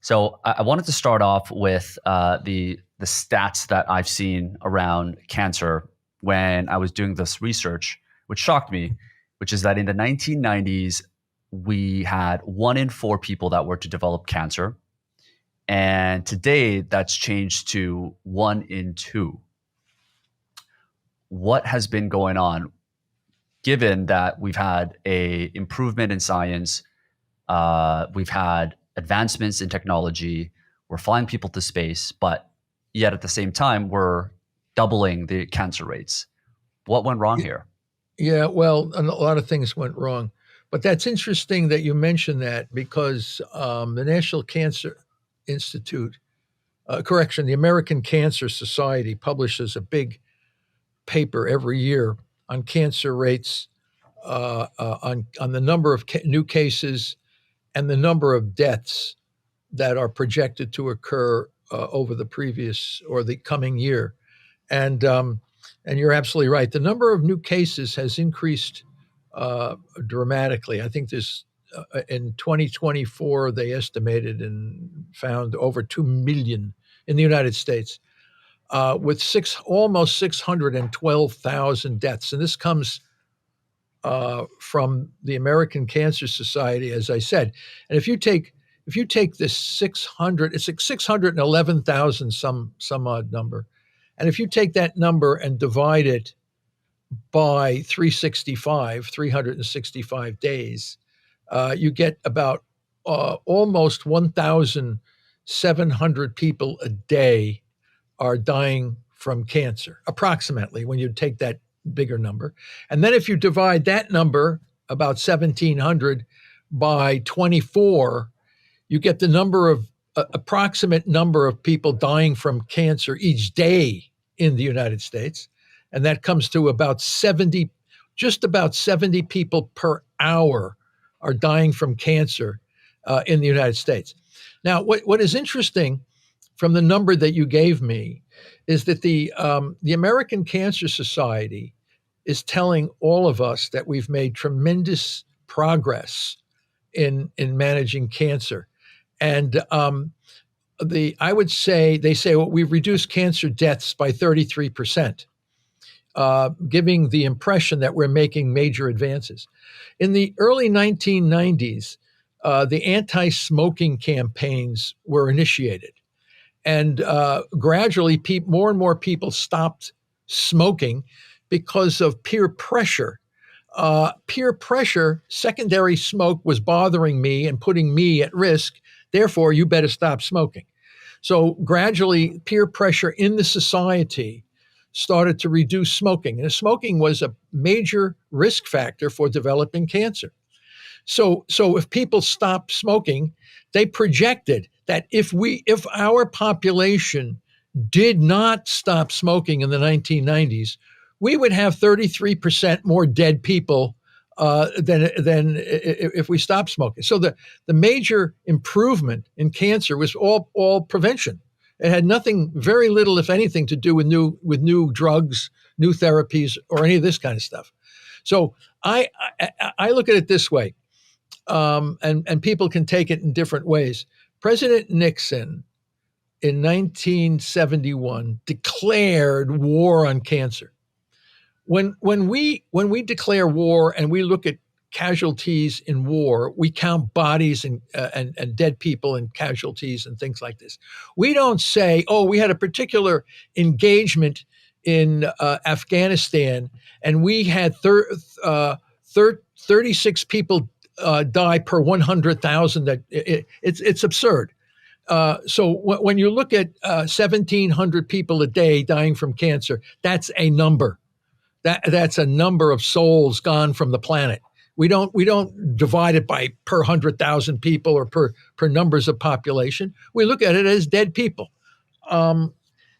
So I wanted to start off with the stats that I've seen around cancer when I was doing this research, which shocked me, which is that in the 1990s, we had 1 in 4 people that were to develop cancer. And today that's changed to 1 in 2. What has been going on given that we've had a improvement in science, we've had advancements in technology, we're flying people to space, but yet at the same time, we're doubling the cancer rates. What went wrong here? Yeah, well, a lot of things went wrong. But that's interesting that you mentioned that because the National Cancer Institute, the American Cancer Society publishes a big paper every year on cancer rates, on the number of new cases and the number of deaths that are projected to occur over the previous or the coming year. And you're absolutely right. The number of new cases has increased dramatically. I think there's in 2024 they estimated and found over 2 million in the United States, with almost 612,000 deaths, and this comes from the American Cancer Society, as I said. And if you take this 600, it's like 611,000 some odd number. And if you take that number and divide it by 365 days, you get about almost 1,700 people a day are dying from cancer, approximately, when you take that bigger number. And then if you divide that number, about 1,700, by 24, you get the approximate number of people dying from cancer each day in the United States. And that comes to just about 70 people per hour are dying from cancer in the United States. Now, what is interesting from the number that you gave me is that the American Cancer Society is telling all of us that we've made tremendous progress in managing cancer. And I would say, they say, well, we've reduced cancer deaths by 33%, giving the impression that we're making major advances. In the early 1990s, the anti-smoking campaigns were initiated. And gradually, more and more people stopped smoking because of peer pressure. Secondary smoke was bothering me and putting me at risk. Therefore, you better stop smoking. So gradually, peer pressure in the society started to reduce smoking. And smoking was a major risk factor for developing cancer. So if people stopped smoking, they projected that if our population did not stop smoking in the 1990s, we would have 33% more dead people than if we stopped smoking. So the major improvement in cancer was all prevention. It had very little, if anything, to do with new drugs, new therapies, or any of this kind of stuff. So I look at it this way, and people can take it in different ways. President Nixon in 1971 declared war on cancer. When we declare war and we look at casualties in war, we count bodies and dead people and casualties and things like this. We don't say, oh, we had a particular engagement in Afghanistan and we had 36 people die per 100,000. It's absurd. So when you look at 1,700 people a day dying from cancer, that's a number. That's a number of souls gone from the planet. We don't divide it by per 100,000 people or per numbers of population. We look at it as dead people.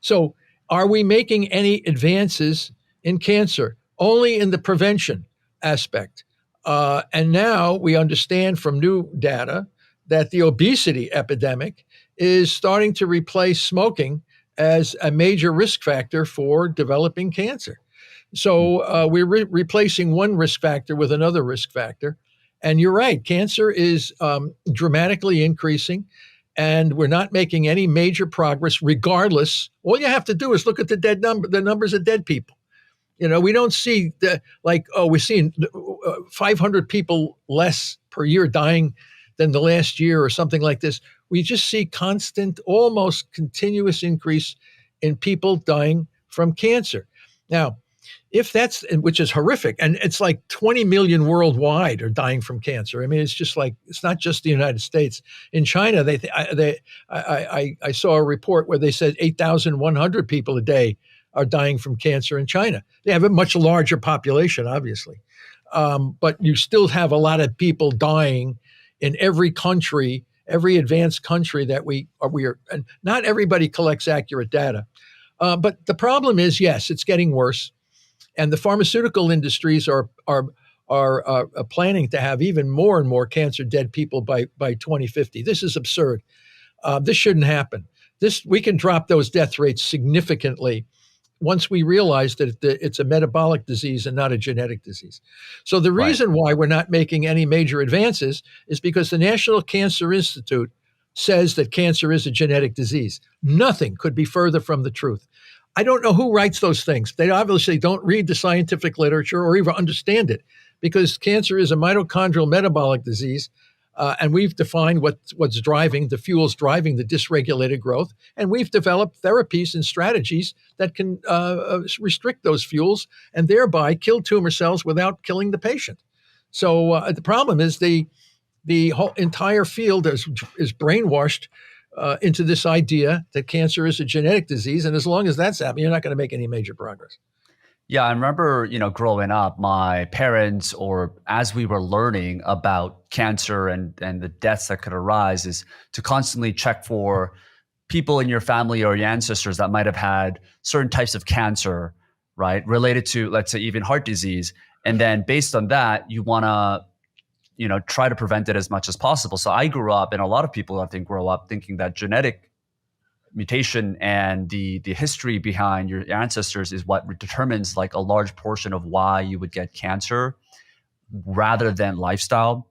So are we making any advances in cancer? Only in the prevention aspect. And now we understand from new data that the obesity epidemic is starting to replace smoking as a major risk factor for developing cancer. So we're replacing one risk factor with another risk factor. And you're right, cancer is dramatically increasing. and we're not making any major progress regardless. All you have to do is look at the numbers of dead people. We don't see we're seeing 500 people less per year dying than the last year or something like this. We just see constant, almost continuous increase in people dying from cancer. Now, if that's, which is horrific, and it's like 20 million worldwide are dying from cancer. I mean, it's not just the United States. In China, I saw a report where they said 8,100 people a day are dying from cancer in China. They have a much larger population, obviously. But you still have a lot of people dying in every country, every advanced country that we are, and not everybody collects accurate data. But the problem is, yes, it's getting worse. And the pharmaceutical industries are planning to have even more and more cancer dead people by 2050. This is absurd. This shouldn't happen. We can drop those death rates significantly once we realize that it's a metabolic disease and not a genetic disease. So the reason why we're not making any major advances is because the National Cancer Institute says that cancer is a genetic disease. Nothing could be further from the truth. I don't know who writes those things. They obviously don't read the scientific literature or even understand it, because cancer is a mitochondrial metabolic disease. And we've defined what's driving, the fuels driving the dysregulated growth. And we've developed therapies and strategies that can restrict those fuels and thereby kill tumor cells without killing the patient. So the problem is the whole entire field is brainwashed into this idea that cancer is a genetic disease. And as long as that's happening, you're not going to make any major progress. Yeah, I remember, growing up, my parents, or as we were learning about cancer and the deaths that could arise, is to constantly check for people in your family or your ancestors that might have had certain types of cancer, right, related to, let's say, even heart disease. And then based on that, you want to, try to prevent it as much as possible. So I grew up, and a lot of people, I think, grow up thinking that genetic mutation and the history behind your ancestors is what determines like a large portion of why you would get cancer rather than lifestyle.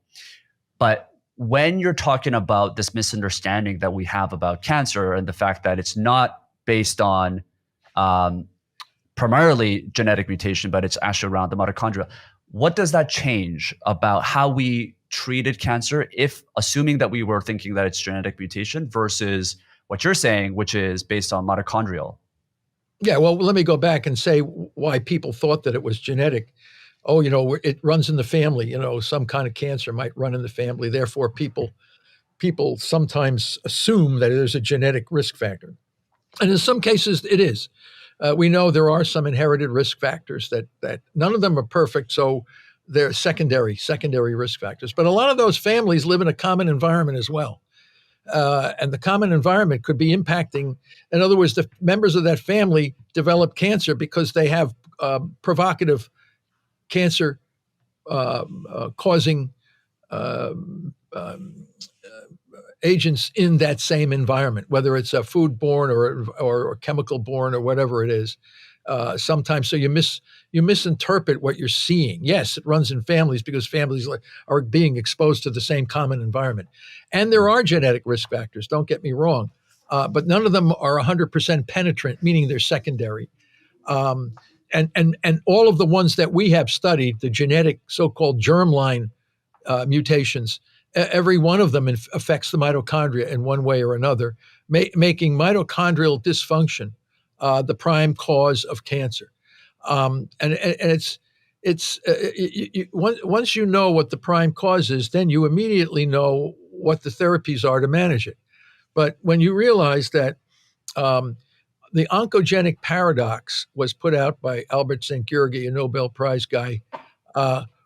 But when you're talking about this misunderstanding that we have about cancer and the fact that it's not based on primarily genetic mutation, but it's actually around the mitochondria, what does that change about how we treated cancer, if assuming that we were thinking that it's genetic mutation versus what you're saying, which is based on mitochondrial? Yeah, well, let me go back and say why people thought that it was genetic. Oh, it runs in the family. Some kind of cancer might run in the family. Therefore, people sometimes assume that there's a genetic risk factor. And in some cases, it is. We know there are some inherited risk factors that none of them are perfect, so they're secondary risk factors. But a lot of those families live in a common environment as well. And the common environment could be impacting. In other words, the members of that family develop cancer because they have provocative cancer causing agents in that same environment, whether it's a food-borne or chemical-borne or whatever it is. Sometimes, so you misinterpret what you're seeing. Yes, it runs in families because families are being exposed to the same common environment. And there are genetic risk factors, don't get me wrong, but none of them are 100% penetrant, meaning they're secondary. And all of the ones that we have studied, the genetic so-called germline mutations, every one of them affects the mitochondria in one way or another, making mitochondrial dysfunction the prime cause of cancer. And it's once you know what the prime cause is, then you immediately know what the therapies are to manage it. But when you realize that the oncogenic paradox was put out by Albert Szent-Györgyi, a Nobel Prize guy,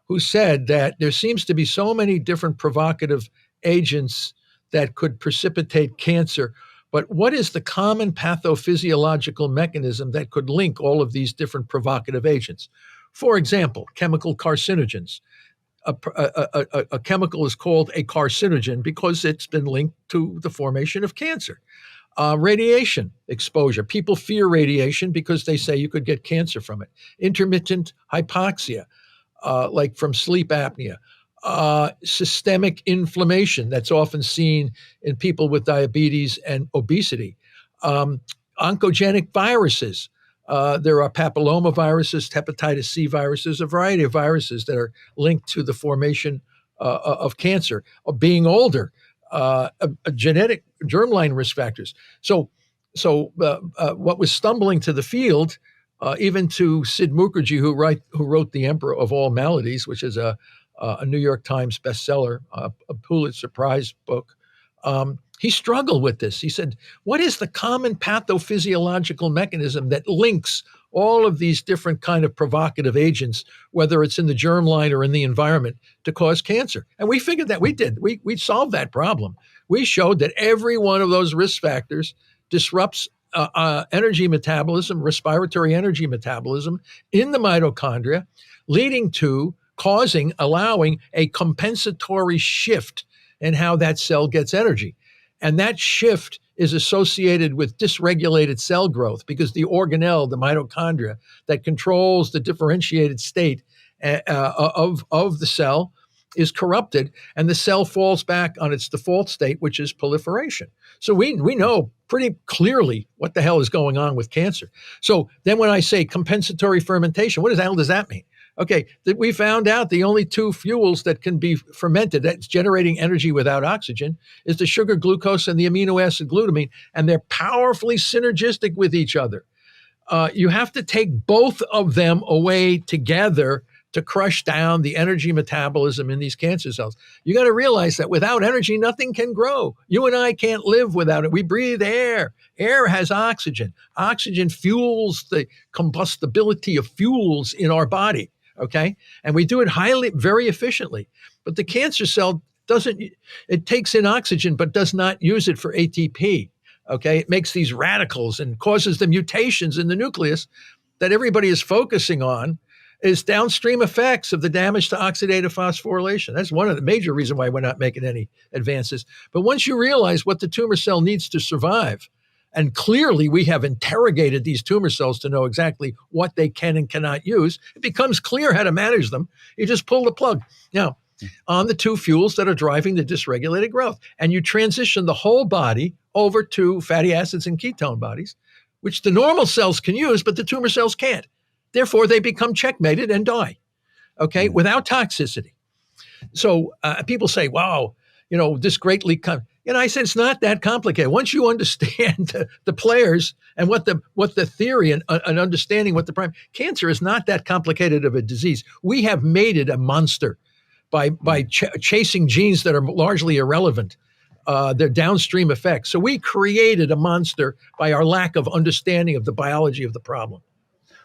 who said that there seems to be so many different provocative agents that could precipitate cancer. But what is the common pathophysiological mechanism that could link all of these different provocative agents? For example, chemical carcinogens. A chemical is called a carcinogen because it's been linked to the formation of cancer. Radiation exposure. People fear radiation because they say you could get cancer from it. Intermittent hypoxia, like from sleep apnea. systemic inflammation that's often seen in people with diabetes and obesity, um, oncogenic viruses. There are papillomaviruses, hepatitis C viruses, a variety of viruses that are linked to the formation of cancer, of being older, a genetic germline risk factors. So what was stumbling to the field, even to Sid Mukherjee, who wrote The Emperor of All Maladies, which is a New York Times bestseller, a Pulitzer Prize book. He struggled with this. He said, what is the common pathophysiological mechanism that links all of these different kind of provocative agents, whether it's in the germline or in the environment, to cause cancer? And we figured that we did. We solved that problem. We showed that every one of those risk factors disrupts energy metabolism, respiratory energy metabolism in the mitochondria, leading to allowing a compensatory shift in how that cell gets energy. And that shift is associated with dysregulated cell growth because the organelle, the mitochondria, that controls the differentiated state of the cell is corrupted, and the cell falls back on its default state, which is proliferation. So we know pretty clearly what the hell is going on with cancer. So then when I say compensatory fermentation, what the hell does that mean? Okay, that we found out the only two fuels that can be fermented, that's generating energy without oxygen, is the sugar glucose and the amino acid glutamine, and they're powerfully synergistic with each other. You have to take both of them away together to crush down the energy metabolism in these cancer cells. You got to realize that without energy, nothing can grow. You and I can't live without it. We breathe air. Air has oxygen. Oxygen fuels the combustibility of fuels in our body. Okay. And we do it very efficiently. But the cancer cell it takes in oxygen, but does not use it for ATP. Okay. It makes these radicals and causes the mutations in the nucleus that everybody is focusing on is downstream effects of the damage to oxidative phosphorylation. That's one of the major reasons why we're not making any advances. But once you realize what the tumor cell needs to survive, and clearly we have interrogated these tumor cells to know exactly what they can and cannot use, it becomes clear how to manage them. You just pull the plug. Now, on the two fuels that are driving the dysregulated growth, and you transition the whole body over to fatty acids and ketone bodies, which the normal cells can use, but the tumor cells can't. Therefore, they become checkmated and die, okay, without toxicity. So people say, wow, this greatly, I said, it's not that complicated. Once you understand the players and what the theory and understanding what cancer is not that complicated of a disease. We have made it a monster by chasing genes that are largely irrelevant. Their downstream effects. So we created a monster by our lack of understanding of the biology of the problem.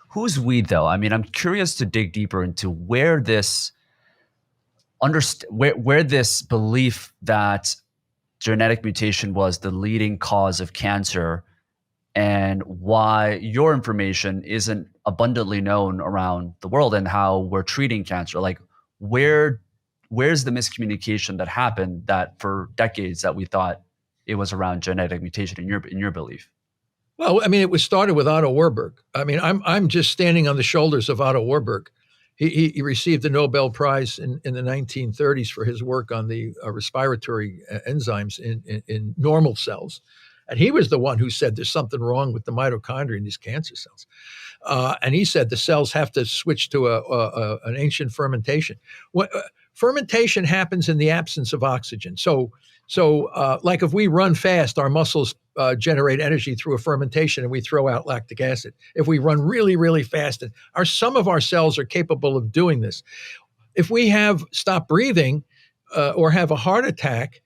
Who's we, though? I mean, I'm curious to dig deeper into where this belief that genetic mutation was the leading cause of cancer, and why your information isn't abundantly known around the world and how we're treating cancer. Like, where's the miscommunication that happened that for decades that we thought it was around genetic mutation in your belief? Well, I mean, it was started with Otto Warburg. I mean, I'm just standing on the shoulders of Otto Warburg. He received the Nobel Prize in the 1930s for his work on the respiratory enzymes in normal cells. And he was the one who said there's something wrong with the mitochondria in these cancer cells. And he said the cells have to switch to an ancient fermentation. Fermentation happens in the absence of oxygen. So like if we run fast, our muscles generate energy through a fermentation and we throw out lactic acid. If we run really, really fast, and some of our cells are capable of doing this. If we have stopped breathing or have a heart attack,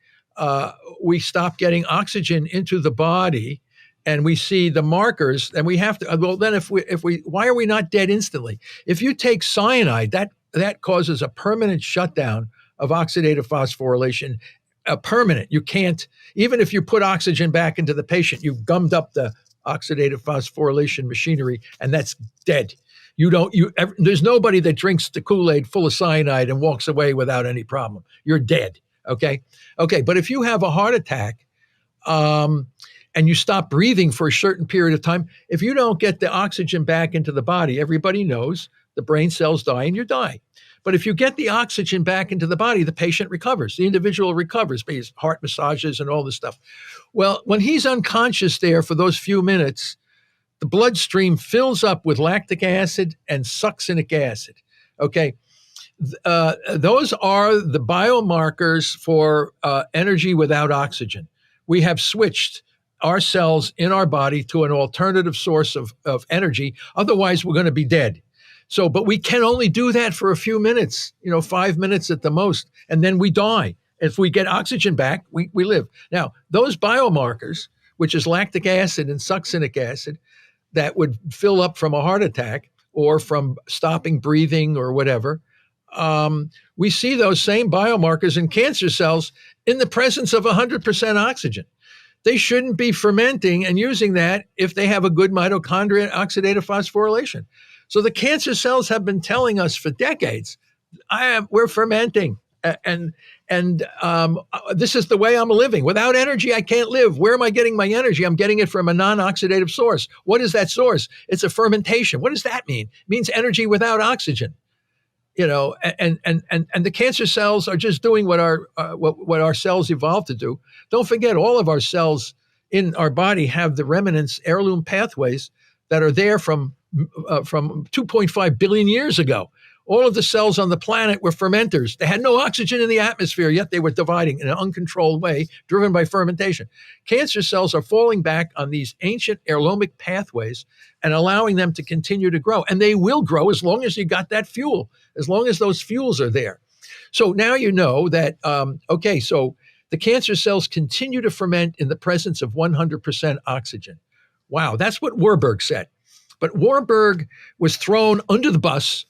we stop getting oxygen into the body, and we see the markers, and we have to, well, then if we, why are we not dead instantly? If you take cyanide, that causes a permanent shutdown of oxidative phosphorylation. Permanent. You can't, even if you put oxygen back into the patient, you've gummed up the oxidative phosphorylation machinery, and that's dead. There's nobody that drinks the Kool-Aid full of cyanide and walks away without any problem. You're dead. Okay. But if you have a heart attack, and you stop breathing for a certain period of time, if you don't get the oxygen back into the body, everybody knows the brain cells die and you die. But if you get the oxygen back into the body, the patient recovers. The individual recovers based heart massages and all this stuff. Well, when he's unconscious there for those few minutes, the bloodstream fills up with lactic acid and succinic acid. Okay. Those are the biomarkers for energy without oxygen. We have switched our cells in our body to an alternative source of energy. Otherwise, we're going to be dead. So, but we can only do that for a few minutes, 5 minutes at the most, and then we die. If we get oxygen back, we live. Now, those biomarkers, which is lactic acid and succinic acid, that would fill up from a heart attack or from stopping breathing or whatever, we see those same biomarkers in cancer cells in the presence of 100% oxygen. They shouldn't be fermenting and using that if they have a good mitochondria oxidative phosphorylation. So the cancer cells have been telling us for decades, we're fermenting, and this is the way I'm living. Without energy, I can't live. Where am I getting my energy? I'm getting it from a non-oxidative source. What is that source? It's a fermentation. What does that mean? It means energy without oxygen. And the cancer cells are just doing what our cells evolved to do. Don't forget, all of our cells in our body have the remnants, heirloom pathways that are there from 2.5 billion years ago. All of the cells on the planet were fermenters. They had no oxygen in the atmosphere, yet they were dividing in an uncontrolled way, driven by fermentation. Cancer cells are falling back on these ancient heirloomic pathways and allowing them to continue to grow. And they will grow as long as you got that fuel, as long as those fuels are there. So now you know that, so the cancer cells continue to ferment in the presence of 100% oxygen. Wow, that's what Warburg said. But Warburg was thrown under the bus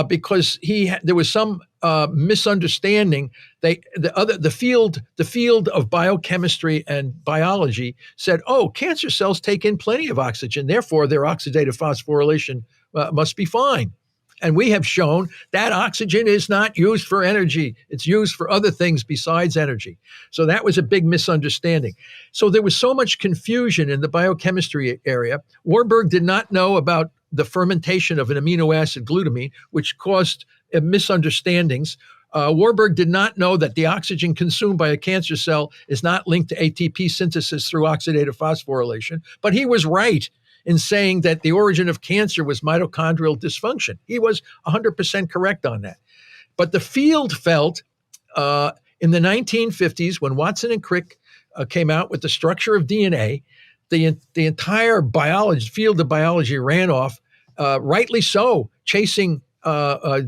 because there was some misunderstanding. The field of biochemistry and biology said, cancer cells take in plenty of oxygen, therefore their oxidative phosphorylation must be fine. And we have shown that oxygen is not used for energy. It's used for other things besides energy. So that was a big misunderstanding. So there was so much confusion in the biochemistry area. Warburg did not know about the fermentation of an amino acid glutamine, which caused misunderstandings. Warburg did not know that the oxygen consumed by a cancer cell is not linked to ATP synthesis through oxidative phosphorylation. But he was right in saying that the origin of cancer was mitochondrial dysfunction. He was 100% correct on that. But the field felt in the 1950s, when Watson and Crick came out with the structure of DNA, the entire field of biology ran off, rightly so, chasing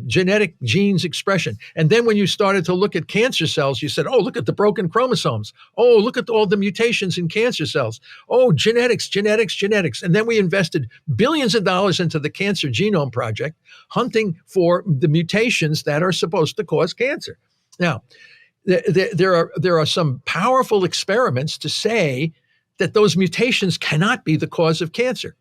genetic genes expression. And then when you started to look at cancer cells, you said, look at the broken chromosomes. Oh, look at all the mutations in cancer cells. Oh, genetics. And then we invested billions of dollars into the Cancer Genome Project, hunting for the mutations that are supposed to cause cancer. Now, there are some powerful experiments to say that those mutations cannot be the cause of cancer.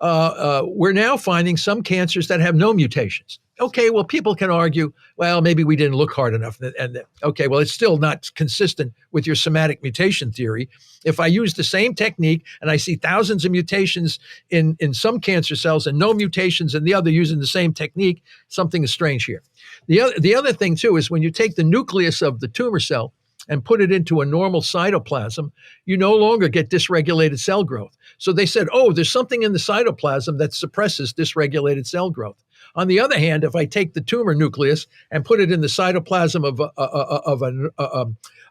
We're now finding some cancers that have no mutations. Okay, well, people can argue, well, maybe we didn't look hard enough. And okay, well, it's still not consistent with your somatic mutation theory. If I use the same technique and I see thousands of mutations in some cancer cells and no mutations in the other using the same technique, something is strange here. The other thing, too, is when you take the nucleus of the tumor cell and put it into a normal cytoplasm, you no longer get dysregulated cell growth. So they said, there's something in the cytoplasm that suppresses dysregulated cell growth. On the other hand, if I take the tumor nucleus and put it in the cytoplasm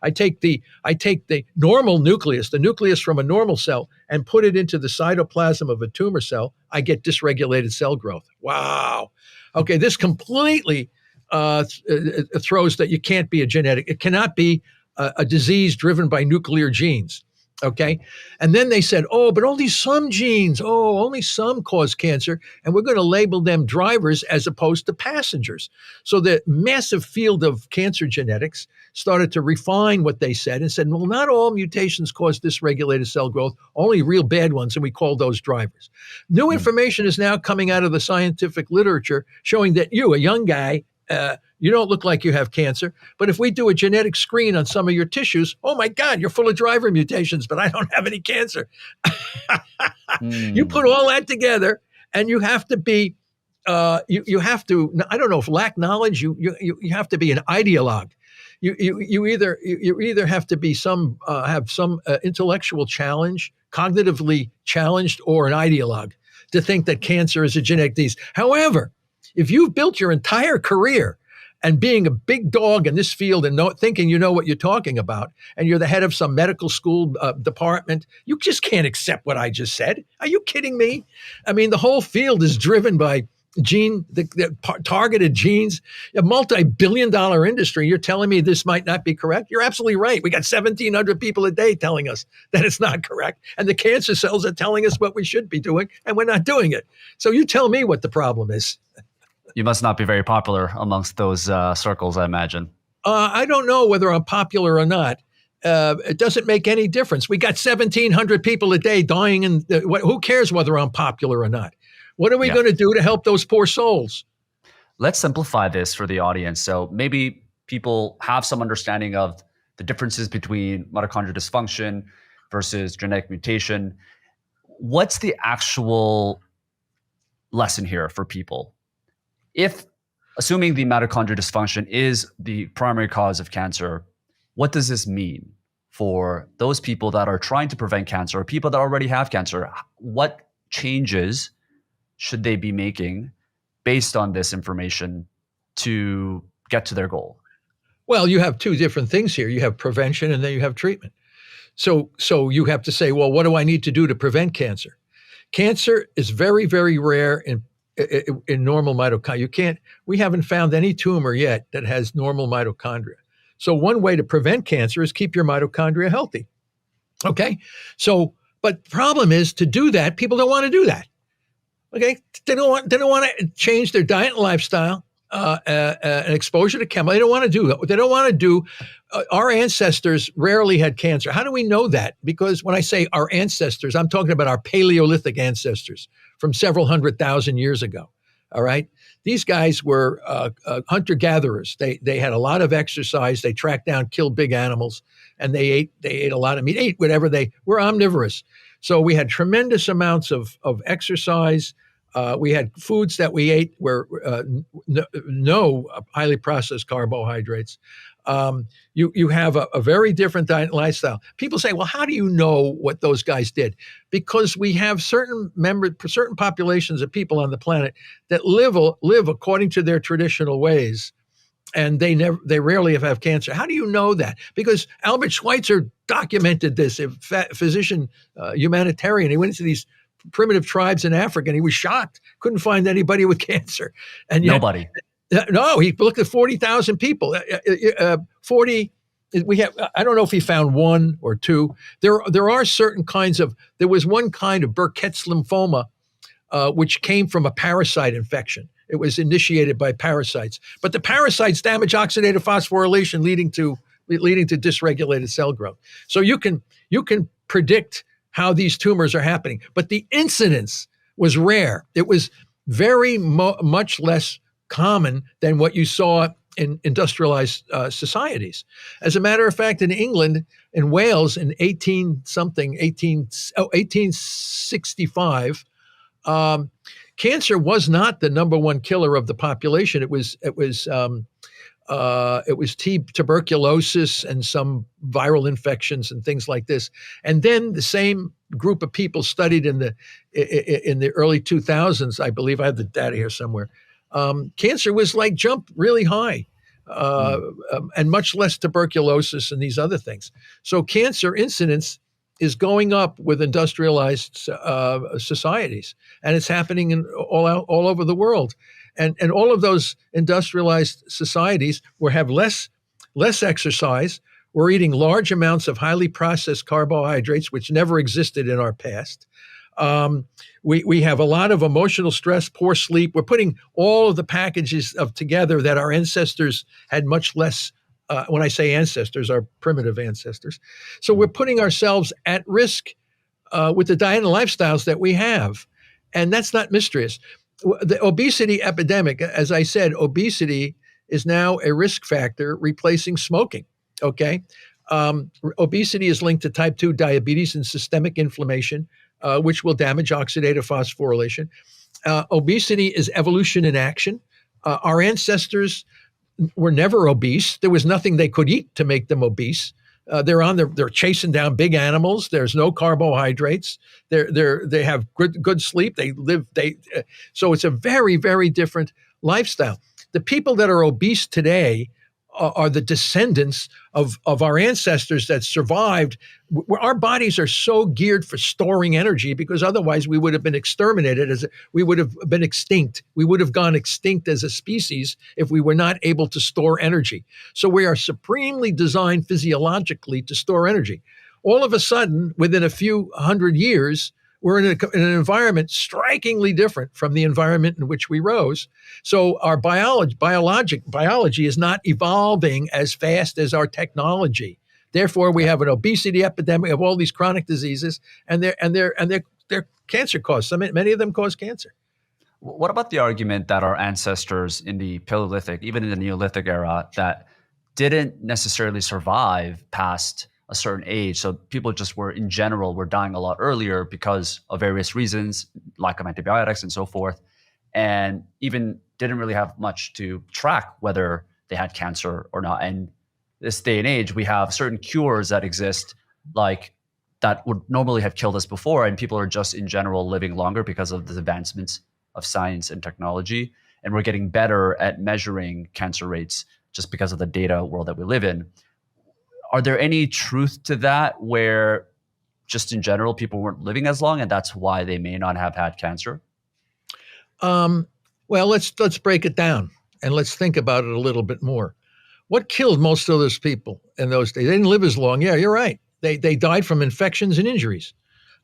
I take the normal nucleus, the nucleus from a normal cell, and put it into the cytoplasm of a tumor cell, I get dysregulated cell growth. Wow. Okay, this completely throws that you can't be a genetic. It cannot be a disease driven by nuclear genes. Okay. And then they said, but only some genes, only some cause cancer. And we're going to label them drivers as opposed to passengers. So the massive field of cancer genetics started to refine what they said and said, well, not all mutations cause dysregulated cell growth, only real bad ones. And we call those drivers. New information is now coming out of the scientific literature showing that you, a young guy, you don't look like you have cancer, but if we do a genetic screen on some of your tissues, oh my God, you're full of driver mutations, but I don't have any cancer. You put all that together and you have to be you have to, I don't know if lack knowledge, you have to be an ideologue. You either have to be have some intellectual challenge, cognitively challenged, or an ideologue to think that cancer is a genetic disease. However, if you've built your entire career and being a big dog in this field and thinking you know what you're talking about, and you're the head of some medical school department, you just can't accept what I just said. Are you kidding me? I mean, the whole field is driven by the targeted genes, a multi-billion-dollar industry. You're telling me this might not be correct? You're absolutely right. We got 1,700 people a day telling us that it's not correct. And the cancer cells are telling us what we should be doing, and we're not doing it. So you tell me what the problem is. You must not be very popular amongst those circles, I imagine. I don't know whether I'm popular or not. It doesn't make any difference. We got 1,700 people a day dying, and who cares whether I'm popular or not? What are we going to do to help those poor souls? Let's simplify this for the audience. So maybe people have some understanding of the differences between mitochondrial dysfunction versus genetic mutation. What's the actual lesson here for people? If, assuming the mitochondrial dysfunction is the primary cause of cancer, what does this mean for those people that are trying to prevent cancer or people that already have cancer? What changes should they be making based on this information to get to their goal? Well, you have two different things here. You have prevention and then you have treatment. So you have to say, well, what do I need to do to prevent cancer? Cancer is very, very rare in normal mitochondria. We haven't found any tumor yet that has normal mitochondria. So one way to prevent cancer is keep your mitochondria healthy. Okay. But the problem is, to do that, people don't want to do that. Okay, they don't want to change their diet and lifestyle and exposure to chemicals. They don't want to do that. They don't want to do. Our ancestors rarely had cancer. How do we know that? Because when I say our ancestors, I'm talking about our Paleolithic ancestors from several 100,000 years ago. All right, these guys were hunter-gatherers. They had a lot of exercise. They tracked down, killed big animals, and they ate a lot of meat. Ate whatever they were omnivorous. So we had tremendous amounts of exercise. We had foods that we ate were no highly processed carbohydrates. You have a very different diet and lifestyle. People say, well, how do you know what those guys did? Because we have certain populations of people on the planet that live according to their traditional ways. And they rarely have cancer. How do you know that? Because Albert Schweitzer documented this, a physician, humanitarian. He went into these primitive tribes in Africa and he was shocked. Couldn't find anybody with cancer. And yet, nobody. No, he looked at 40,000 people. 40. We have. I don't know if he found one or two. There are certain kinds of. There was one kind of Burkitt's lymphoma, which came from a parasite infection. It was initiated by parasites, but the parasites damage oxidative phosphorylation, leading to dysregulated cell growth. So you can predict how these tumors are happening, but the incidence was rare. It was very much less common than what you saw in industrialized societies. As a matter of fact, in England, in Wales, in 1865. Cancer was not the number one killer of the population. It was tuberculosis and some viral infections and things like this. And then the same group of people studied in the early 2000s, I believe. I have the data here somewhere. Cancer was jumped really high, and much less tuberculosis and these other things. So cancer incidence is going up with industrialized societies, and it's happening all over the world. And all of those industrialized societies have less exercise. We're eating large amounts of highly processed carbohydrates, which never existed in our past. We have a lot of emotional stress, poor sleep. We're putting all of the packages together that our ancestors had much less. When I say ancestors, our primitive ancestors. So we're putting ourselves at risk with the diet and lifestyles that we have. And that's not mysterious. The obesity epidemic, as I said, obesity is now a risk factor replacing smoking, okay? Obesity is linked to type 2 diabetes and systemic inflammation, which will damage oxidative phosphorylation. Obesity is evolution in action. Our ancestors were never obese. There was nothing they could eat to make them obese. They're chasing down big animals. There's no carbohydrates. They have good sleep. So it's a very, very different lifestyle. The people that are obese today are the descendants of our ancestors that survived. Our bodies are so geared for storing energy because otherwise we would have been exterminated, we would have been extinct. We would have gone extinct as a species if we were not able to store energy. So we are supremely designed physiologically to store energy. All of a sudden, within a few hundred years, we're in an environment strikingly different from the environment in which we rose. So our biology is not evolving as fast as our technology. Therefore, we have an obesity epidemic of all these chronic diseases, and they're cancer caused. Many of them cause cancer. What about the argument that our ancestors in the Paleolithic, even in the Neolithic era, that didn't necessarily survive past a certain age? So people just were, in general, were dying a lot earlier because of various reasons, lack of antibiotics and so forth, and even didn't really have much to track whether they had cancer or not. And this day and age, we have certain cures that exist, like that would normally have killed us before, and people are just in general living longer because of the advancements of science and technology. And we're getting better at measuring cancer rates just because of the data world that we live in. Are there any truth to that, where just in general people weren't living as long and that's why they may not have had cancer? Well, let's break it down and let's think about it a little bit more. What killed most of those people in those days? They didn't live as long. Yeah, you're right. They died from infections and injuries.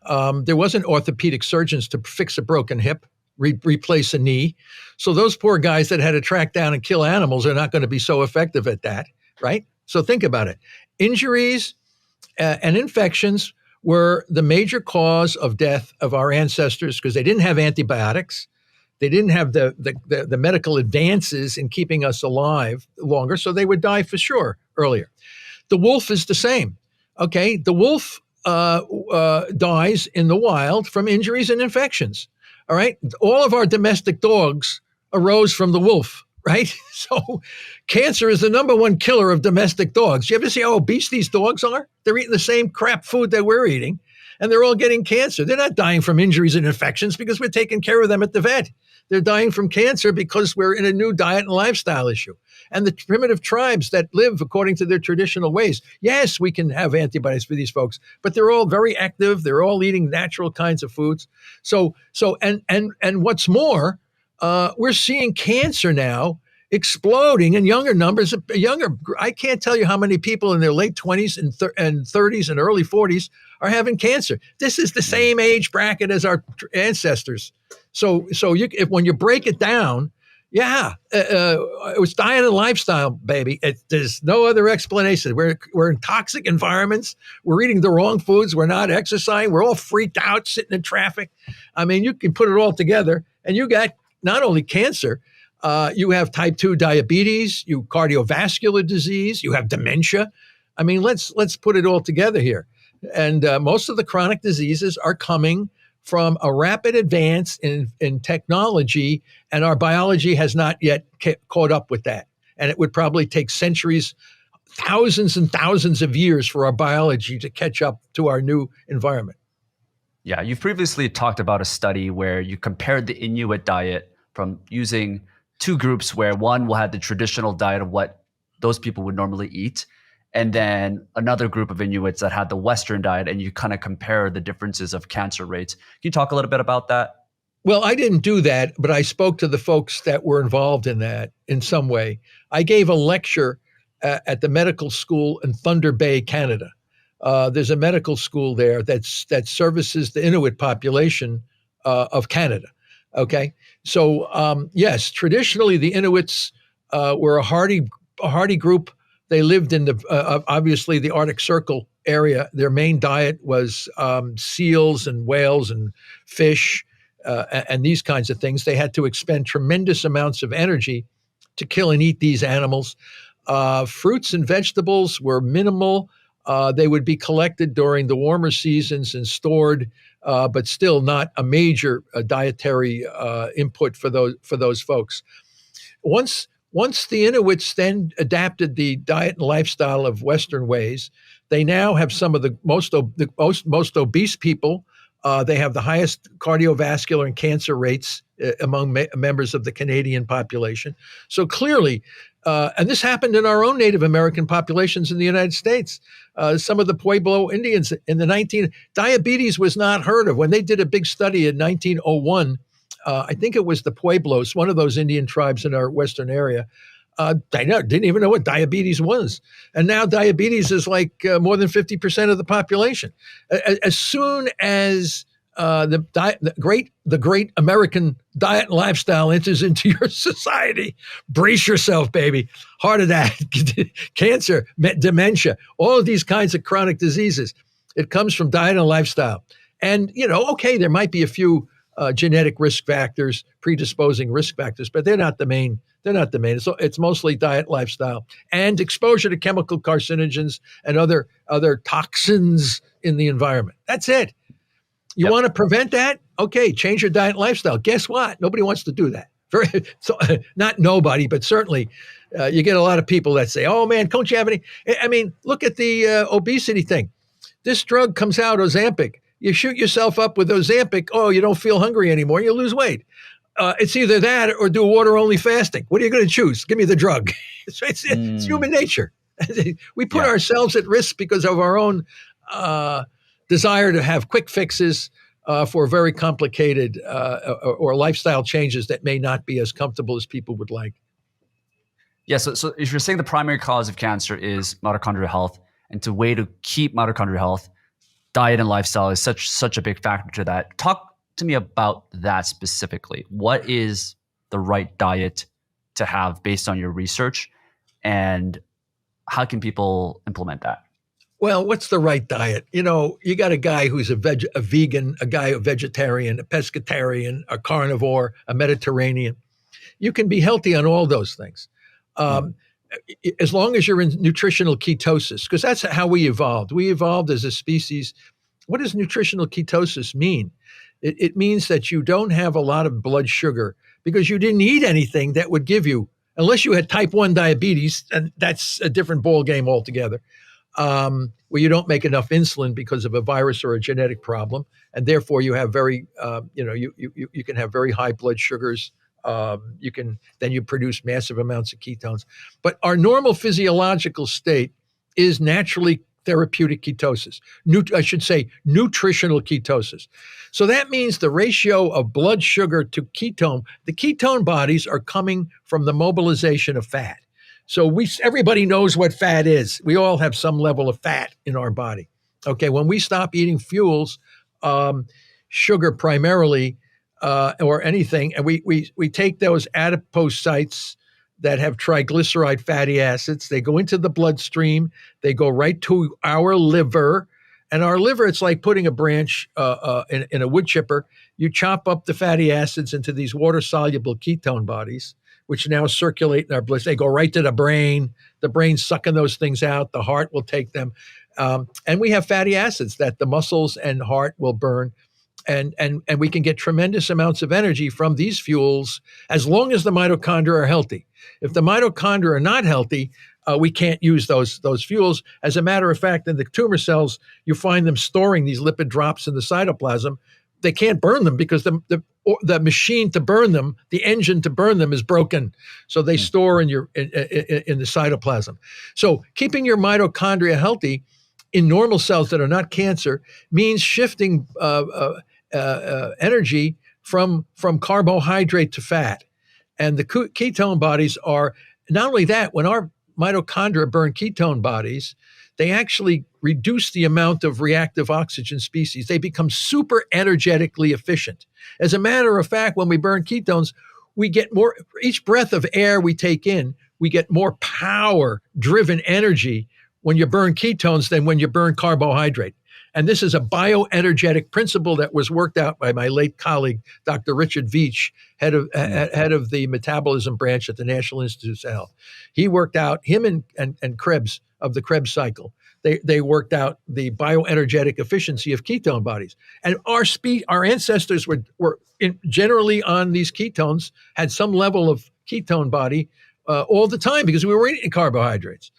There wasn't orthopedic surgeons to fix a broken hip, replace a knee. So those poor guys that had to track down and kill animals are not going to be so effective at that, right? So think about it. Injuries and infections were the major cause of death of our ancestors because they didn't have antibiotics. They didn't have the medical advances in keeping us alive longer, so they would die for sure earlier. The wolf is the same. Okay, the wolf dies in the wild from injuries and infections. All right, all of our domestic dogs arose from the wolf, right? So cancer is the number one killer of domestic dogs. You ever see how obese these dogs are? They're eating the same crap food that we're eating, and they're all getting cancer. They're not dying from injuries and infections because we're taking care of them at the vet. They're dying from cancer because we're in a new diet and lifestyle issue. And the primitive tribes that live according to their traditional ways, yes, we can have antibodies for these folks, but they're all very active. They're all eating natural kinds of foods. And what's more, we're seeing cancer now exploding in younger numbers. I can't tell you how many people in their late 20s and 30s and early 40s are having cancer. This is the same age bracket as our ancestors. So when you break it down, it was diet and lifestyle, baby. There's no other explanation. We're in toxic environments. We're eating the wrong foods. We're not exercising. We're all freaked out, sitting in traffic. I mean, you can put it all together, and you got not only cancer, you have type 2 diabetes, you cardiovascular disease, you have dementia. I mean, let's put it all together here. And most of the chronic diseases are coming from a rapid advance in technology, and our biology has not yet caught up with that. And it would probably take centuries, thousands and thousands of years for our biology to catch up to our new environment. Yeah, you've previously talked about a study where you compared the Inuit diet from using two groups, where one will have the traditional diet of what those people would normally eat, and then another group of Inuits that had the Western diet, and you kind of compare the differences of cancer rates. Can you talk a little bit about that? Well, I didn't do that, but I spoke to the folks that were involved in that in some way. I gave a lecture at the medical school in Thunder Bay, Canada. There's a medical school there that services the Inuit population of Canada. Okay, so yes, traditionally the Inuits were a hardy group. They lived in obviously the Arctic Circle area. Their main diet was seals and whales and fish and these kinds of things. They had to expend tremendous amounts of energy to kill and eat these animals. Fruits and vegetables were minimal. They would be collected during the warmer seasons and stored, but still not a major dietary input for those folks. Once the Inuits then adapted the diet and lifestyle of Western ways, they now have some of the most obese people. They have the highest cardiovascular and cancer rates among members of the Canadian population. So clearly, and this happened in our own Native American populations in the United States. Some of the Pueblo Indians in the diabetes was not heard of. When they did a big study in 1901, I think it was the Pueblos, one of those Indian tribes in our Western area. They didn't even know what diabetes was. And now diabetes is like more than 50% of the population. As soon as the great American diet and lifestyle enters into your society, brace yourself, baby. Heart attack, cancer, dementia, all of these kinds of chronic diseases. It comes from diet and lifestyle. And, okay, there might be a few genetic risk factors, predisposing risk factors, but they're not the main. So it's mostly diet, lifestyle, and exposure to chemical carcinogens and other toxins in the environment. That's it. You want to prevent that? Okay, change your diet and lifestyle. Guess what? Nobody wants to do that. Not nobody, but certainly you get a lot of people that say, "Oh man, don't you have any?" I mean, look at the obesity thing. This drug comes out, Ozempic. You shoot yourself up with Ozempic. Oh, you don't feel hungry anymore. You lose weight. It's either that or do water-only fasting. What are you going to choose? Give me the drug. It's human nature. We put ourselves at risk because of our own desire to have quick fixes for very complicated or lifestyle changes that may not be as comfortable as people would like. Yeah, so if you're saying the primary cause of cancer is mitochondrial health, and the way to keep mitochondrial health, diet and lifestyle is such a big factor to that. Talk to me about that specifically. What is the right diet to have based on your research, and how can people implement that? Well, what's the right diet? You got a guy who's a vegan, a guy a vegetarian, a pescatarian, a carnivore, a Mediterranean. You can be healthy on all those things. As long as you're in nutritional ketosis, because that's how we evolved. We evolved as a species. What does nutritional ketosis mean? It means that you don't have a lot of blood sugar because you didn't eat anything that would give you, unless you had type 1 diabetes, and that's a different ball game altogether, where you don't make enough insulin because of a virus or a genetic problem, and therefore you have very, you can have very high blood sugars. You produce massive amounts of ketones. But our normal physiological state is naturally therapeutic ketosis. I should say nutritional ketosis. So that means the ratio of blood sugar to ketone, the ketone bodies are coming from the mobilization of fat. So everybody knows what fat is. We all have some level of fat in our body. Okay, when we stop eating fuels, sugar primarily, or anything, and we take those adipocytes that have triglyceride fatty acids, they go into the bloodstream, they go right to our liver, and our liver, it's like putting a branch in a wood chipper. You chop up the fatty acids into these water-soluble ketone bodies, which now circulate in our blood. They go right to the brain sucking those things out, the heart will take them, and we have fatty acids that the muscles and heart will burn. And we can get tremendous amounts of energy from these fuels as long as the mitochondria are healthy. If the mitochondria are not healthy, we can't use those fuels. As a matter of fact, in the tumor cells, you find them storing these lipid drops in the cytoplasm. They can't burn them because the machine to burn them, the engine to burn them, is broken. So they store in the cytoplasm. So keeping your mitochondria healthy in normal cells that are not cancer means shifting energy from carbohydrate to fat. And the ketone bodies are, not only that, when our mitochondria burn ketone bodies, they actually reduce the amount of reactive oxygen species. They become super energetically efficient. As a matter of fact, when we burn ketones, we get more, each breath of air we take in, we get more power-driven energy when you burn ketones than when you burn carbohydrate. And this is a bioenergetic principle that was worked out by my late colleague, Dr. Richard Veitch, head of the metabolism branch at the National Institutes of Health. He worked out, him and Krebs of the Krebs cycle, they worked out the bioenergetic efficiency of ketone bodies. And our ancestors were generally on these ketones, had some level of ketone body all the time because we were eating carbohydrates.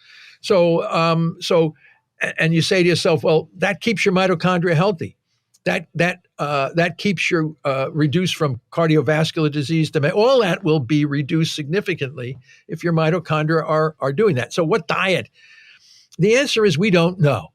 And you say to yourself, well, that keeps your mitochondria healthy. That keeps you reduced from cardiovascular disease. All that will be reduced significantly if your mitochondria are doing that. So what diet? The answer is we don't know.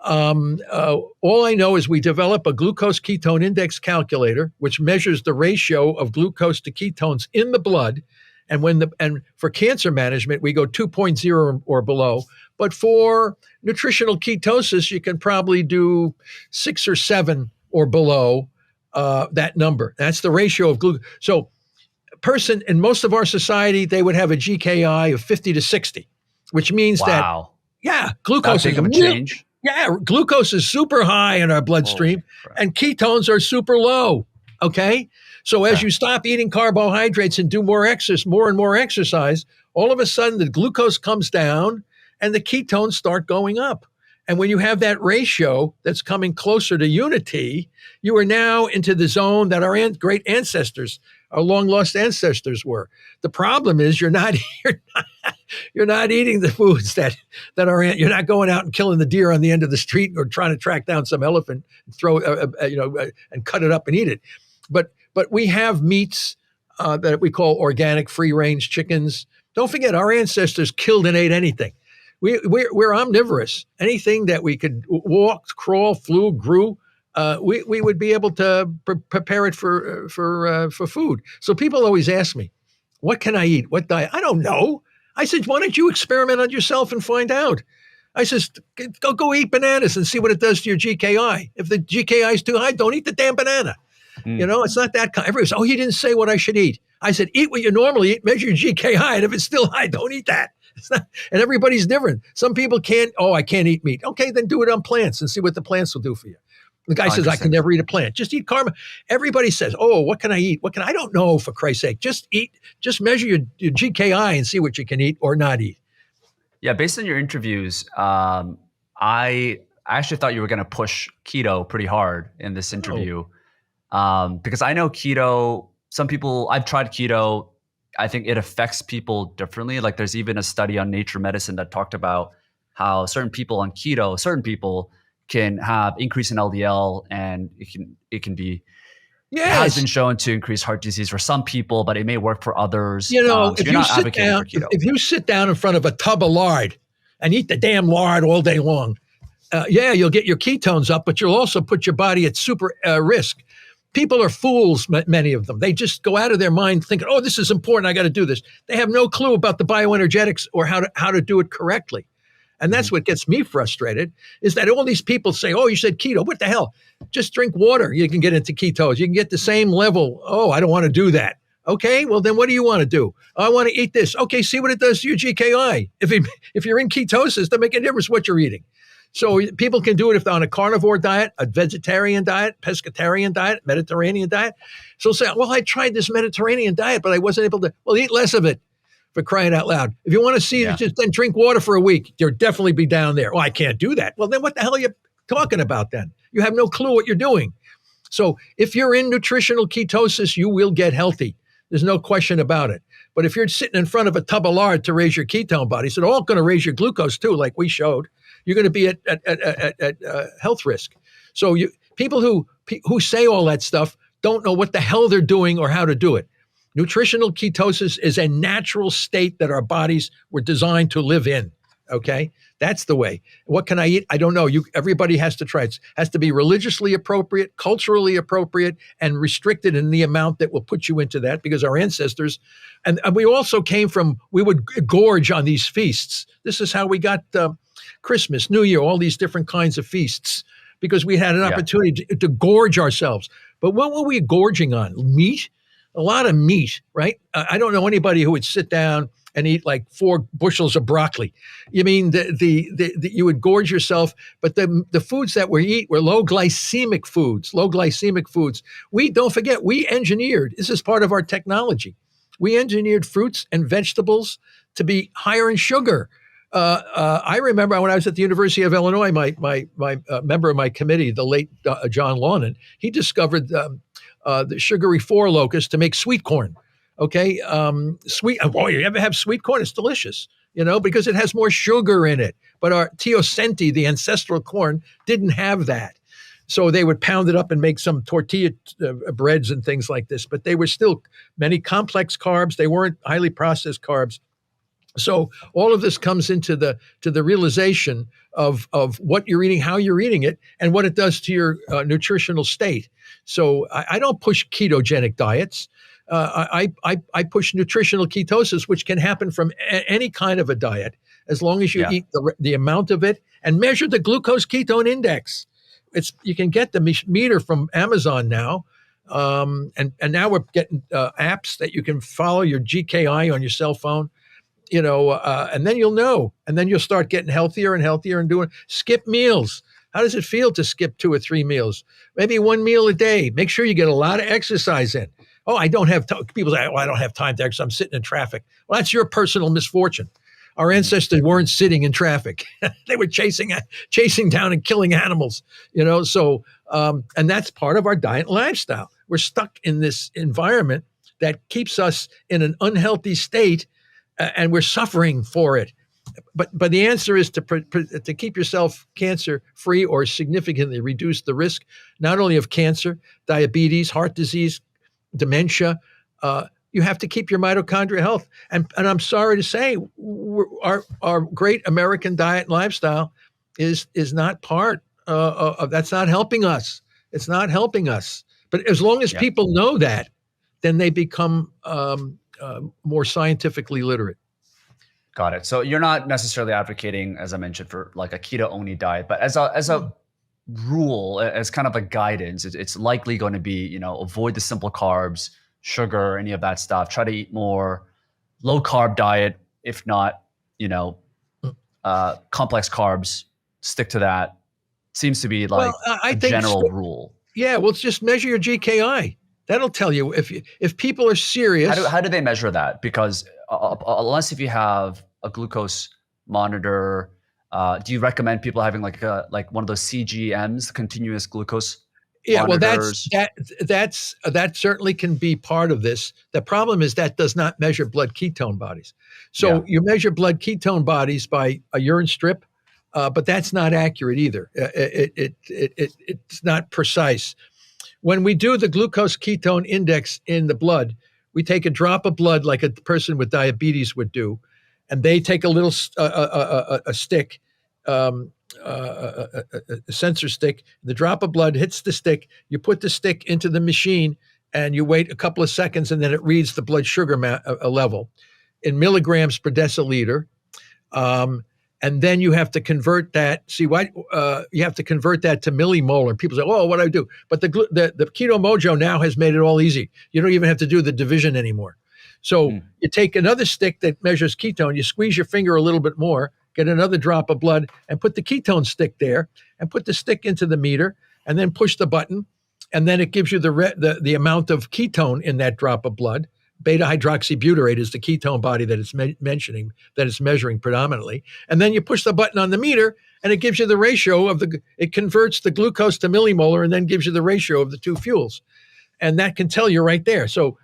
All I know is we develop a glucose ketone index calculator, which measures the ratio of glucose to ketones in the blood. And for cancer management, we go 2.0 or below. But for nutritional ketosis, you can probably do 6 or 7 or below that number. That's the ratio of glucose. So a person in most of our society, they would have a GKI of 50 to 60, which means glucose is a change. Yeah, glucose is super high in our bloodstream, and ketones are super low. Okay, so as you stop eating carbohydrates and do more and more exercise, all of a sudden the glucose comes down and the ketones start going up. And when you have that ratio that's coming closer to unity, you are now into the zone that our great ancestors, our long lost ancestors were. The problem is you're not eating the foods that are you're not going out and killing the deer on the end of the street or trying to track down some elephant and throw and cut it up and eat it. But we have meats that we call organic free range chickens. Don't forget, our ancestors killed and ate anything. We're omnivorous. Anything that we could walk, crawl, flew, grew, we would be able to prepare it for food. So people always ask me, what can I eat? What diet? I don't know. I said, why don't you experiment on yourself and find out? I says, go eat bananas and see what it does to your GKI. If the GKI is too high, don't eat the damn banana. It's not that kind. Everybody says, he didn't say what I should eat. I said, eat what you normally eat, measure your GKI, and if it's still high, don't eat that. It's not, and everybody's different. Some people can't, I can't eat meat. Okay, then do it on plants and see what the plants will do for you. The guy says, I can never eat a plant. Just eat carb. Everybody says, what can I eat? I don't know, for Christ's sake. Just measure your GKI and see what you can eat or not eat. Yeah, based on your interviews, I actually thought you were going to push keto pretty hard in this interview. Because I know keto, some people, I've tried keto. I think it affects people differently. Like there's even a study on Nature Medicine that talked about how certain people on keto, can have increase in LDL, and it can be, it has been shown to increase heart disease for some people, but it may work for others. So if you sit down in front of a tub of lard and eat the damn lard all day long, you'll get your ketones up, but you'll also put your body at super risk. People are fools, many of them. They just go out of their mind thinking, this is important, I got to do this. They have no clue about the bioenergetics or how to do it correctly. And that's what gets me frustrated, is that all these people say, you said keto, what the hell? Just drink water, you can get into ketones. You can get the same level. I don't want to do that. Okay, well then what do you want to do? I want to eat this. Okay, see what it does to your GKI. If you're in ketosis, doesn't make a difference what you're eating. So people can do it if they're on a carnivore diet, a vegetarian diet, pescatarian diet, Mediterranean diet. So say, I tried this Mediterranean diet, but I wasn't able to. Well, eat less of it, for crying out loud. If you want to see it, just then drink water for a week. You'll definitely be down there. I can't do that. Well, then what the hell are you talking about then? You have no clue what you're doing. So if you're in nutritional ketosis, you will get healthy. There's no question about it. But if you're sitting in front of a tub of lard to raise your ketone bodies, it's all going to raise your glucose too, like we showed. You're going to be at health risk. So people who say all that stuff don't know what the hell they're doing or how to do it. Nutritional ketosis is a natural state that our bodies were designed to live in. Okay, that's the way. What can I eat? I don't know. Everybody has to try. It has to be religiously appropriate, culturally appropriate, and restricted in the amount that will put you into that, because our ancestors, and we also we would gorge on these feasts. This is how we got Christmas, New Year, all these different kinds of feasts, because we had an opportunity to gorge ourselves. But what were we gorging on? Meat? A lot of meat, right? I don't know anybody who would sit down and eat like 4 bushels of broccoli. You mean you would gorge yourself, but the foods that we eat were low glycemic foods. Don't forget, we engineered, this is part of our technology. We engineered fruits and vegetables to be higher in sugar. I remember when I was at the University of Illinois, my member of my committee, the late John Lawnon, he discovered the sugary four locust to make sweet corn. Okay, sweet. Boy, you ever have sweet corn? It's delicious, because it has more sugar in it. But our teosinte, the ancestral corn, didn't have that. So they would pound it up and make some tortilla breads and things like this. But they were still many complex carbs. They weren't highly processed carbs. So all of this comes into the realization of what you're eating, how you're eating it, and what it does to your nutritional state. So I don't push ketogenic diets. I push nutritional ketosis, which can happen from any kind of a diet, as long as you eat the amount of it and measure the glucose ketone index. You can get the meter from Amazon now, and now we're getting apps that you can follow your GKI on your cell phone. And then you'll know, and then you'll start getting healthier and healthier and skip meals. How does it feel to skip 2 or 3 meals? Maybe 1 meal a day. Make sure you get a lot of exercise in. Oh, I don't have time. People say, I don't have time to exercise. I'm sitting in traffic. Well, that's your personal misfortune. Our ancestors weren't sitting in traffic. They were chasing down and killing animals, So, and that's part of our diet and lifestyle. We're stuck in this environment that keeps us in an unhealthy state, and we're suffering for it. But the answer is to keep yourself cancer free or significantly reduce the risk, not only of cancer, diabetes, heart disease, dementia. You have to keep your mitochondrial health. And I'm sorry to say, our great American diet and lifestyle is not part of that's not helping us. It's not helping us. But as long as people know that, then they become more scientifically literate. Got it. So you're not necessarily advocating, as I mentioned, for like a keto-only diet, but as a rule, as kind of a guidance, it's likely going to be, avoid the simple carbs, sugar, any of that stuff. Try to eat more low carb diet, if not, complex carbs. Stick to that. Seems to be like a general rule. Yeah, well, just measure your GKI. That'll tell you if people are serious. How do they measure that? Because unless if you have a glucose monitor, do you recommend people having like one of those CGMs, continuous glucose? Yeah, monitors? Well, that certainly can be part of this. The problem is that does not measure blood ketone bodies. So you measure blood ketone bodies by a urine strip, but that's not accurate either. It's not precise. When we do the glucose ketone index in the blood, we take a drop of blood like a person with diabetes would do, and they take a little a stick. A sensor stick, the drop of blood hits the stick, you put the stick into the machine and you wait a couple of seconds, and then it reads the blood sugar level in milligrams per deciliter. And then you have to convert that. You have to convert that to millimolar. People say, "Oh, what do I do?" But the Keto Mojo now has made it all easy. You don't even have to do the division anymore. So you take another stick that measures ketone, you squeeze your finger a little bit more, get another drop of blood, and put the ketone stick there, and put the stick into the meter, and then push the button, and then it gives you the amount of ketone in that drop of blood. Beta hydroxybutyrate is the ketone body that it's measuring predominantly. And then you push the button on the meter, and it gives you the ratio it converts the glucose to millimolar, and then gives you the ratio of the two fuels. And that can tell you right there. So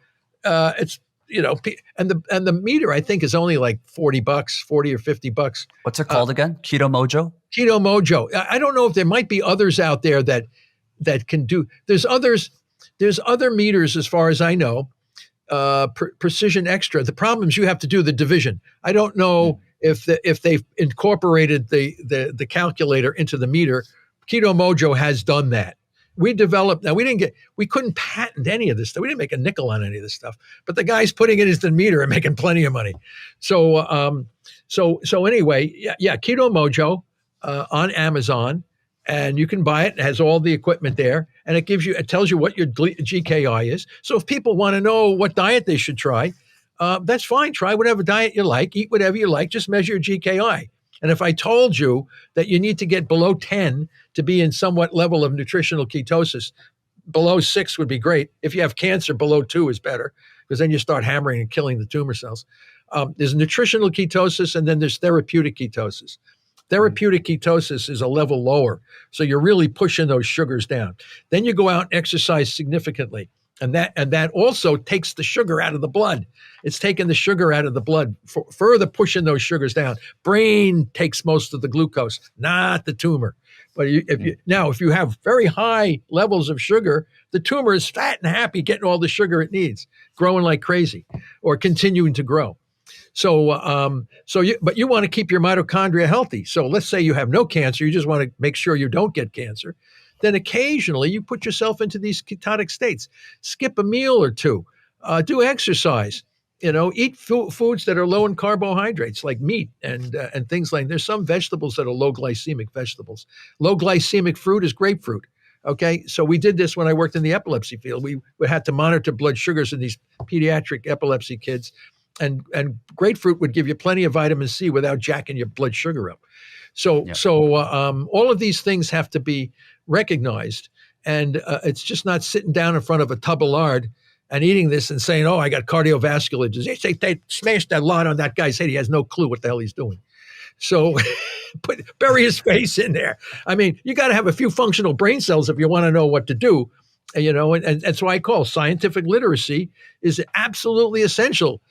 it's, and the meter, I think, is only like $40, $40 or $50. What's it called again? Keto Mojo? Keto Mojo. I don't know if there might be others out there that can do. There's other meters, as far as I know. Precision Extra. The problem is you have to do the division. I don't know if they've incorporated the calculator into the meter. Keto Mojo has done that. We developed. Now we couldn't patent any of this stuff. We didn't make a nickel on any of this stuff. But the guys putting it as the meter are making plenty of money. So anyway, Keto Mojo on Amazon. And you can buy it. It has all the equipment there, and it tells you what your GKI is. So if people want to know what diet they should try, that's fine. Try whatever diet you like, eat whatever you like, just measure your GKI. And if I told you that you need to get below 10 to be in somewhat level of nutritional ketosis, below 6 would be great. If you have cancer, below 2 is better, because then you start hammering and killing the tumor cells. There's nutritional ketosis, and then there's therapeutic ketosis. Therapeutic ketosis is a level lower, so you're really pushing those sugars down. Then you go out and exercise significantly, and that also takes the sugar out of the blood. It's taking the sugar out of the blood, further pushing those sugars down. Brain takes most of the glucose, not the tumor. But if you have very high levels of sugar, the tumor is fat and happy, getting all the sugar it needs, growing like crazy, or continuing to grow. But you want to keep your mitochondria healthy. So let's say you have no cancer, you just want to make sure you don't get cancer. Then occasionally you put yourself into these ketotic states. Skip a meal or two, do exercise. Eat foods that are low in carbohydrates, like meat and things like. There's some vegetables that are low glycemic vegetables. Low glycemic fruit is grapefruit. Okay, so we did this when I worked in the epilepsy field. We had to monitor blood sugars in these pediatric epilepsy kids. And grapefruit would give you plenty of vitamin C without jacking your blood sugar up. So all of these things have to be recognized, and it's just not sitting down in front of a tub of lard and eating this and saying, "Oh, I got cardiovascular disease." They smashed that lard on that guy's head. He has no clue what the hell he's doing. So bury his face in there. I mean, you got to have a few functional brain cells if you want to know what to do. And that's why I call scientific literacy is absolutely essential.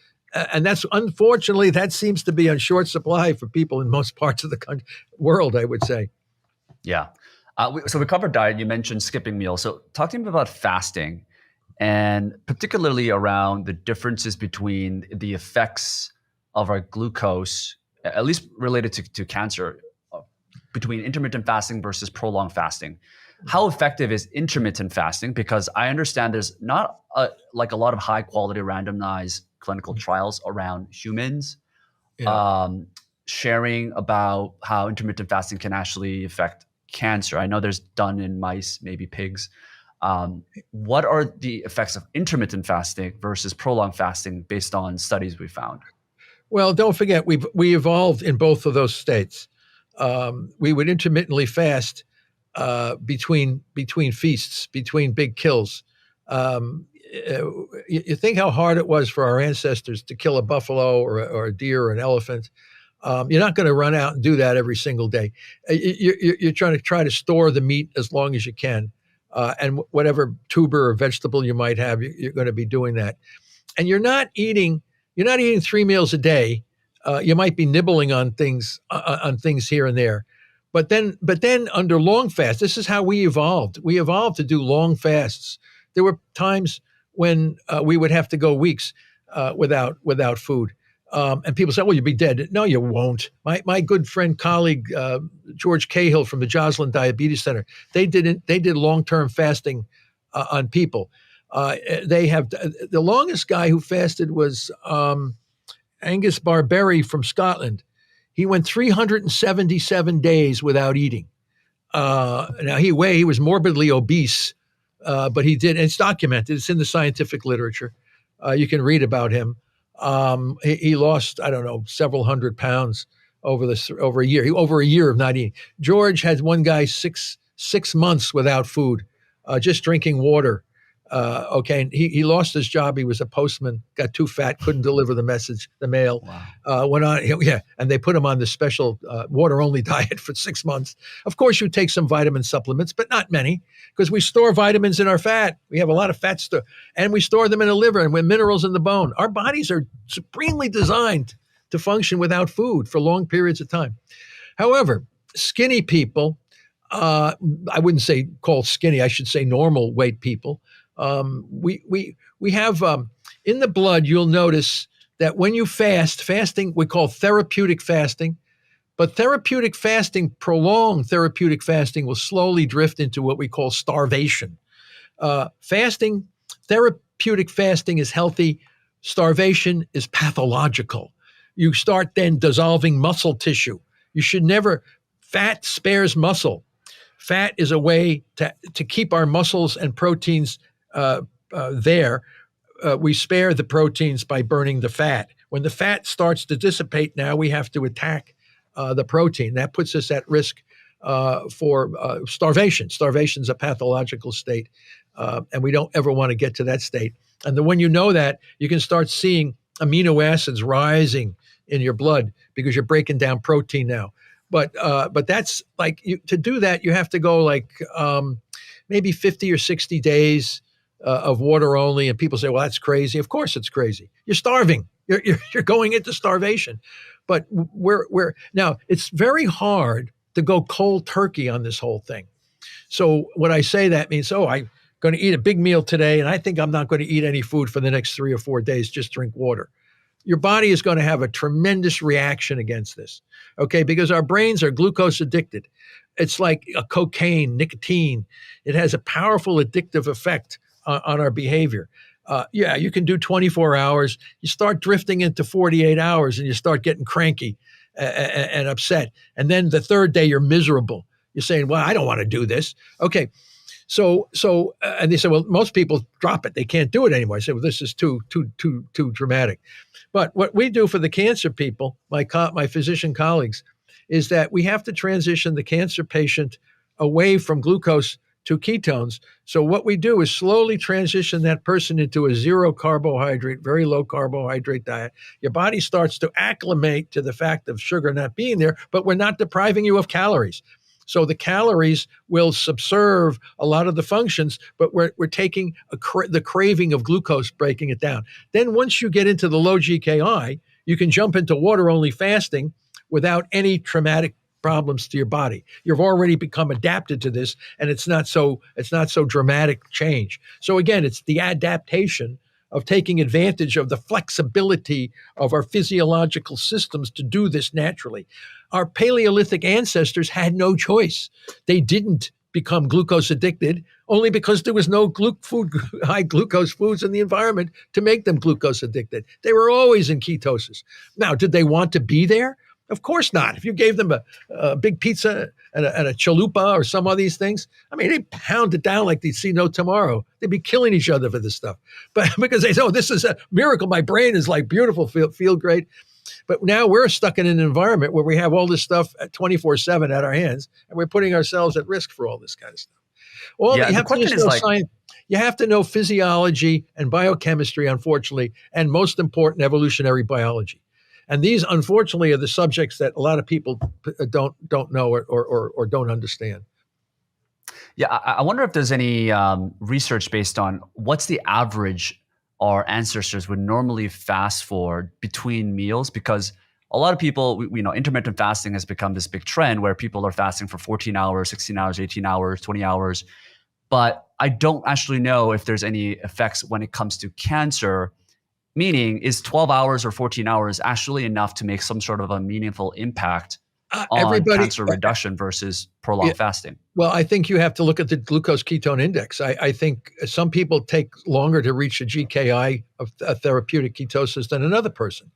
And unfortunately, that seems to be on short supply for people in most parts of the world, I would say. Yeah. So we covered diet. You mentioned skipping meals. So talk to me about fasting, and particularly around the differences between the effects of our glucose, at least related to cancer, between intermittent fasting versus prolonged fasting. How effective is intermittent fasting? Because I understand there's not a lot of high quality randomized clinical trials around humans sharing about how intermittent fasting can actually affect cancer. I know there's done in mice, maybe pigs. What are the effects of intermittent fasting versus prolonged fasting based on studies we found? Well, don't forget, we evolved in both of those states. We would intermittently fast between feasts, between big kills. You think how hard it was for our ancestors to kill a buffalo or a deer or an elephant. You're not going to run out and do that every single day. You're trying to store the meat as long as you can, and whatever tuber or vegetable you might have, you're going to be doing that. And you're not eating 3 meals a day. You might be nibbling on things here and there. But then under long fast, this is how we evolved. We evolved to do long fasts. There were times when we would have to go weeks without food. And people say, well, you'll be dead. No, you won't. My good friend, colleague, George Cahill from the Joslin Diabetes Center, they did long-term fasting on people. They have the longest guy who fasted was Angus Barberry from Scotland. He went 377 days without eating. Now he was morbidly obese, but he did, and it's documented. It's in the scientific literature. You can read about him. He lost, I don't know, several hundred pounds over a year. Over a year of not eating. George had one guy 6 months without food, just drinking water. And he lost his job. He was a postman, got too fat, couldn't deliver the mail. Wow. Went on, and they put him on the special water-only diet for 6 months. Of course, you take some vitamin supplements, but not many, because we store vitamins in our fat. We have a lot of fat stuff, and we store them in the liver and with minerals in the bone. Our bodies are supremely designed to function without food for long periods of time. However, skinny people, I wouldn't say called skinny, I should say normal weight people, we have in the blood, you'll notice that when you fasting, we call therapeutic fasting, but prolonged therapeutic fasting will slowly drift into what we call starvation. Therapeutic fasting is healthy. Starvation is pathological. You start then dissolving muscle tissue. You should never, fat spares muscle. Fat is a way to keep our muscles and proteins there. We spare the proteins by burning the fat. When the fat starts to dissipate, now we have to attack the protein. That puts us at risk for starvation. Starvation is a pathological state, and we don't ever want to get to that state. And then when you know that, you can start seeing amino acids rising in your blood because you're breaking down protein now. But that's like to do that, you have to go like maybe 50 or 60 days of water only. And people say, well, that's crazy. Of course it's crazy. You're starving. You're going into starvation. But we're now it's very hard to go cold turkey on this whole thing. So when I say that means, I'm going to eat a big meal today, and I think I'm not going to eat any food for the next 3 or 4 days, just drink water. Your body is going to have a tremendous reaction against this, okay? Because our brains are glucose addicted. It's like a cocaine, nicotine. It has a powerful addictive effect on our behavior. You can do 24 hours. You start drifting into 48 hours and you start getting cranky and upset. And then the third day you're miserable. You're saying, well, I don't want to do this. Okay. So, and they say, well, most people drop it. They can't do it anymore. I say, well, this is too dramatic. But what we do for the cancer people, my physician colleagues, is that we have to transition the cancer patient away from glucose to ketones. So what we do is slowly transition that person into a zero carbohydrate, very low carbohydrate diet. Your body starts to acclimate to the fact of sugar not being there, but we're not depriving you of calories. So the calories will subserve a lot of the functions, but we're taking the craving of glucose, breaking it down. Then once you get into the low GKI, you can jump into water-only fasting without any traumatic problems to your body. You've already become adapted to this, and it's not so dramatic change. So again, it's the adaptation of taking advantage of the flexibility of our physiological systems to do this naturally. Our Paleolithic ancestors had no choice. They didn't become glucose addicted only because there was no high glucose foods in the environment to make them glucose addicted. They were always in ketosis. Now, did they want to be there? Of course not. If you gave them a big pizza and a chalupa or some of these things, I mean, they'd pound it down like they'd see no tomorrow. They'd be killing each other for this stuff. But because they say, oh, this is a miracle. My brain is like beautiful, feel great. But now we're stuck in an environment where we have all this stuff at 24/7 at our hands, and we're putting ourselves at risk for all this kind of stuff. You have to know physiology and biochemistry, unfortunately, and most important, evolutionary biology. And these, unfortunately, are the subjects that a lot of people don't know or don't understand. Yeah, I wonder if there's any research based on what's the average our ancestors would normally fast for between meals, because a lot of people, intermittent fasting has become this big trend where people are fasting for 14 hours, 16 hours, 18 hours, 20 hours. But I don't actually know if there's any effects when it comes to cancer. Meaning, is 12 hours or 14 hours actually enough to make some sort of a meaningful impact on cancer reduction versus prolonged fasting? Well, I think you have to look at the glucose ketone index. I think some people take longer to reach a GKI of a therapeutic ketosis than another person.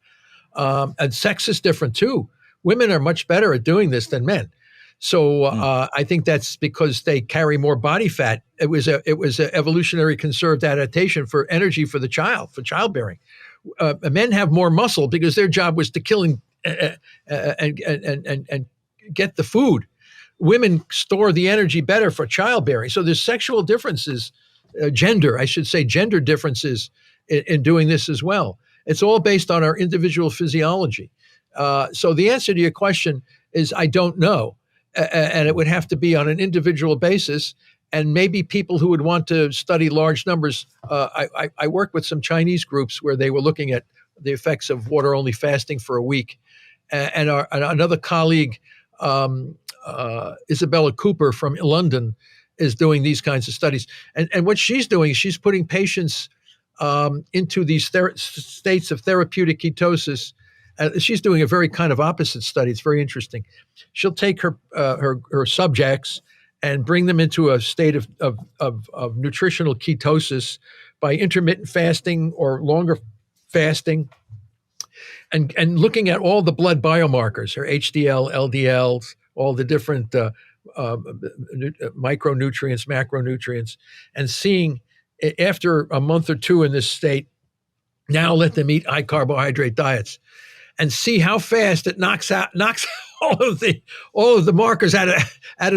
And sex is different too. Women are much better at doing this than men. So I think that's because they carry more body fat. It was an evolutionary conserved adaptation for energy for the child, for childbearing. Men have more muscle because their job was to kill and get the food. Women store the energy better for childbearing. So there's sexual differences, gender differences in doing this as well. It's all based on our individual physiology. So the answer to your question is I don't know. And it would have to be on an individual basis, and maybe people who would want to study large numbers. I worked with some Chinese groups where they were looking at the effects of water-only fasting for a week. And another colleague, Isabella Cooper from London, is doing these kinds of studies. And what she's doing, she's putting patients into these states of therapeutic ketosis. She's doing a very kind of opposite study. It's very interesting. She'll take her subjects and bring them into a state of nutritional ketosis by intermittent fasting or longer fasting, and looking at all the blood biomarkers, her HDL, LDLs, all the different micronutrients, macronutrients, and seeing after a month or two in this state, now let them eat high carbohydrate diets, and see how fast it knocks all of the markers out of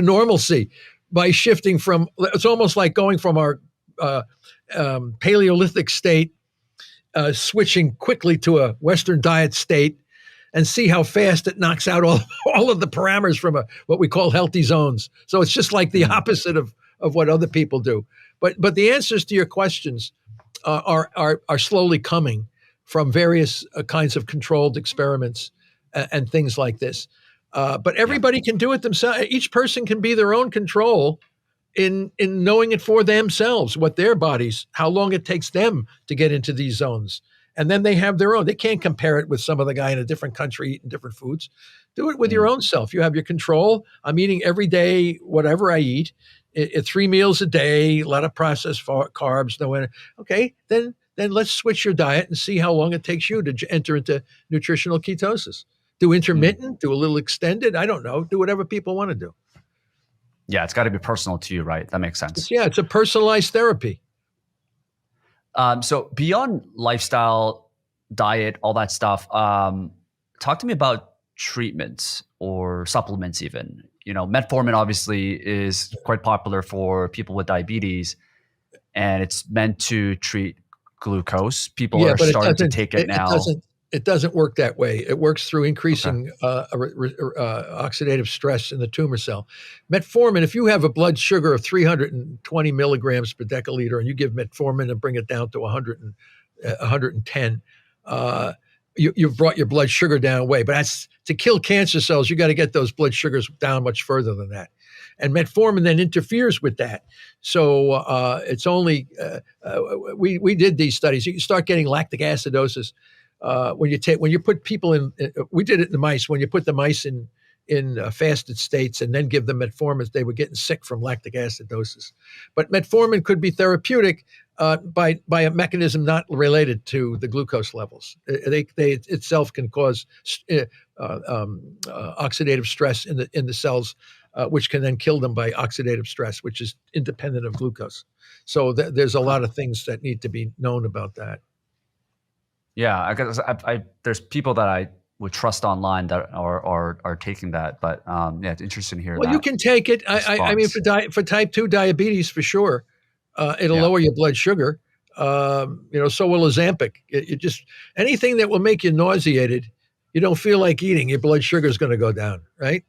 normalcy by shifting from. It's almost like going from our Paleolithic state switching quickly to a Western diet state and see how fast it knocks out all of the parameters from what we call healthy zones. So it's just like the opposite of what other people do. But the answers to your questions are slowly coming from various kinds of controlled experiments and things like this. But everybody can do it themselves. Each person can be their own control in knowing it for themselves, what their bodies, how long it takes them to get into these zones. And then they have their own. They can't compare it with some other guy in a different country eating different foods. Do it with your own self. You have your control. I'm eating every day, whatever I eat, 3 meals a day, a lot of processed carbs. Okay, then let's switch your diet and see how long it takes you to enter into nutritional ketosis. Do intermittent, do a little extended. I don't know. Do whatever people want to do. Yeah, it's got to be personal to you, right? That makes sense. It's a personalized therapy. So beyond lifestyle, diet, all that stuff, talk to me about treatments or supplements even. Metformin obviously is quite popular for people with diabetes, and it's meant to treat glucose. People are starting to take it now. It doesn't work that way. It works through increasing oxidative stress in the tumor cell. Metformin, if you have a blood sugar of 320 milligrams per deciliter and you give metformin and bring it down to 110, you've brought your blood sugar down way. But that's to kill cancer cells. You got to get those blood sugars down much further than that. And metformin then interferes with that. So it's only, we did these studies. You start getting lactic acidosis. When you put people in, we did it in the mice. When you put the mice in fasted states and then give them metformin, they were getting sick from lactic acidosis. But metformin could be therapeutic by a mechanism not related to the glucose levels. They itself can cause oxidative stress in the cells, which can then kill them by oxidative stress, which is independent of glucose. So there's a lot of things that need to be known about that. Yeah, I guess there's people that I would trust online that are taking that, but it's interesting to hear. Well, you can take it. I mean, for type 2 diabetes, for sure, it'll lower your blood sugar. So will Ozempic. It just anything that will make you nauseated, you don't feel like eating, your blood sugar is going to go down, right?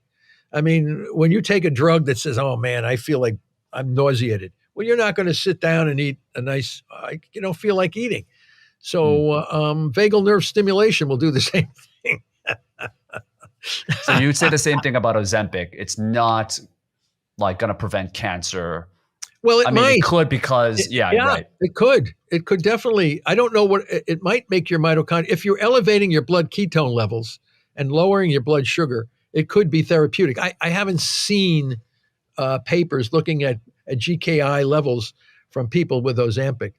I mean, when you take a drug that says, "Oh man, I feel like I'm nauseated," well, you're not going to sit down and eat a nice. You don't feel like eating. So vagal nerve stimulation will do the same thing. So you would say the same thing about Ozempic. It's not like going to prevent cancer. Well, it could because right. It could. It could definitely. I don't know what it might make your mitochondria. If you're elevating your blood ketone levels and lowering your blood sugar, it could be therapeutic. I haven't seen papers looking at GKI levels from people with Ozempic.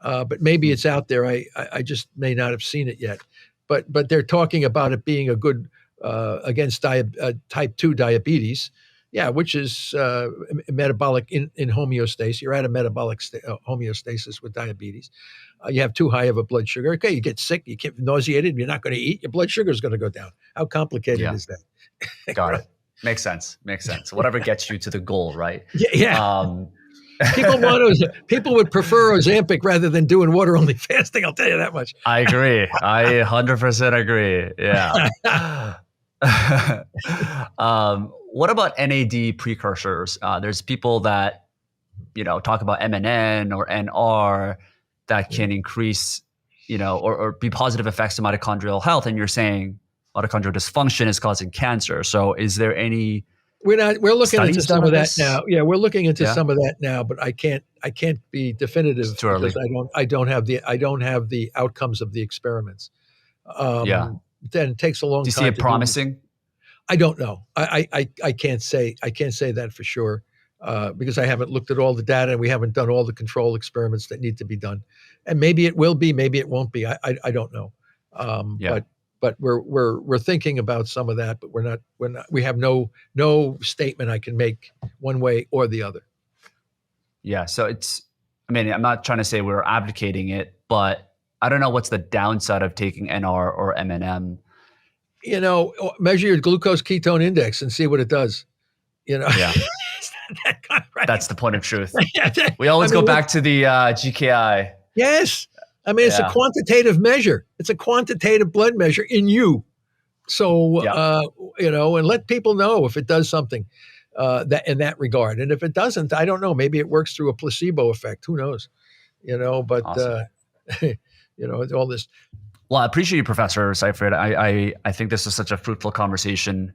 But maybe it's out there. I just may not have seen it yet. But they're talking about it being a good against type 2 diabetes, which is metabolic in homeostasis. You're out of metabolic homeostasis with diabetes. You have too high of a blood sugar. Okay, you get sick, you get nauseated, you're not going to eat. Your blood sugar is going to go down. How complicated is that? Got it. Makes sense. Whatever gets you to the goal, right? Yeah. People would prefer Ozempic rather than doing water-only fasting. I'll tell you that much. I agree. I 100% agree. Yeah. What about NAD precursors? There's people that talk about MNN or NR that can increase, or be positive effects to mitochondrial health, and you're saying mitochondrial dysfunction is causing cancer. So, is there any? We're looking into some of that now. Yeah, we're looking into some of that now, but I can't be definitive because I don't have the outcomes of the experiments. Then it takes a long time. Do you see it promising? I don't know. I can't say that for sure because I haven't looked at all the data and we haven't done all the control experiments that need to be done. And maybe it will be, maybe it won't be. I don't know. But we're thinking about some of that, but we have no statement I can make one way or the other. Yeah. So I'm not trying to say we're advocating it, but I don't know what's the downside of taking NR or MNM. Measure your glucose ketone index and see what it does. Yeah. That's the point of truth. We always go back to the GKI. Yes. I mean, it's a Yeah. quantitative measure. It's a quantitative blood measure in you. So, Yeah. and let people know if it does something that in that regard. And if it doesn't, I don't know. Maybe it works through a placebo effect. Who knows? But Awesome. it's all this. Well, I appreciate you, Professor Seyfried. I think this is such a fruitful conversation.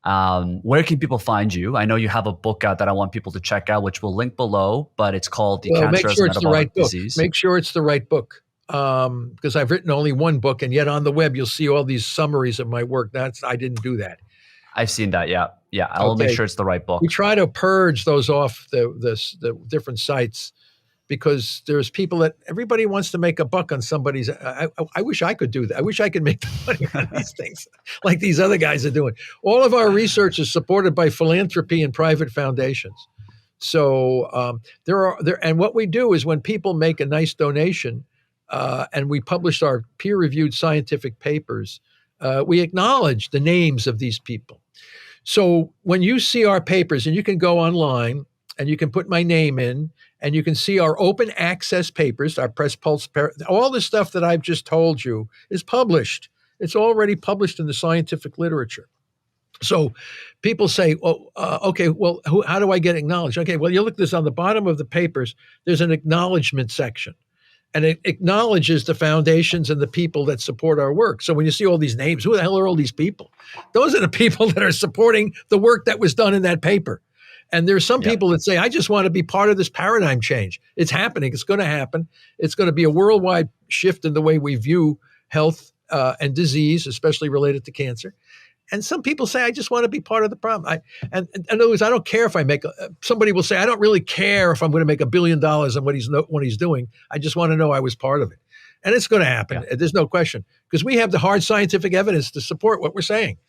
Where can people find you? I know you have a book out that I want people to check out, which we'll link below, but it's called The Well, Cancer make as sure a it's the right Metabolic book. Disease. Make sure it's the right book. Because I've written only one book, and yet on the web you'll see all these summaries of my work. I didn't do that. I've seen that. Yeah. Yeah. I'll make sure it's the right book. We try to purge those off the different sites because there's people that everybody wants to make a buck on somebody's. I wish I could do that. I wish I could make money on these things like these other guys are doing. All of our research is supported by philanthropy and private foundations. So and what we do is when people make a nice donation and we publish our peer-reviewed scientific papers, we acknowledge the names of these people. So when you see our papers, and you can go online and you can put my name in, and you can see our open access papers, our press pulse, all the stuff that I've just told you is published. It's already published in the scientific literature. So people say, how do I get acknowledged? Okay, well, you look this on the bottom of the papers, there's an acknowledgement section. And it acknowledges the foundations and the people that support our work. So when you see all these names, who the hell are all these people? Those are the people that are supporting the work that was done in that paper. And there's some people that say, I just want to be part of this paradigm change. It's happening. It's going to happen. It's going to be a worldwide shift in the way we view health and disease, especially related to cancer. And some people say, I just want to be part of the problem. In other words, I don't care if I make. Somebody will say, I don't really care if I'm going to make $1 billion on what he's doing. I just want to know I was part of it, and it's going to happen. Yeah. There's no question because we have the hard scientific evidence to support what we're saying,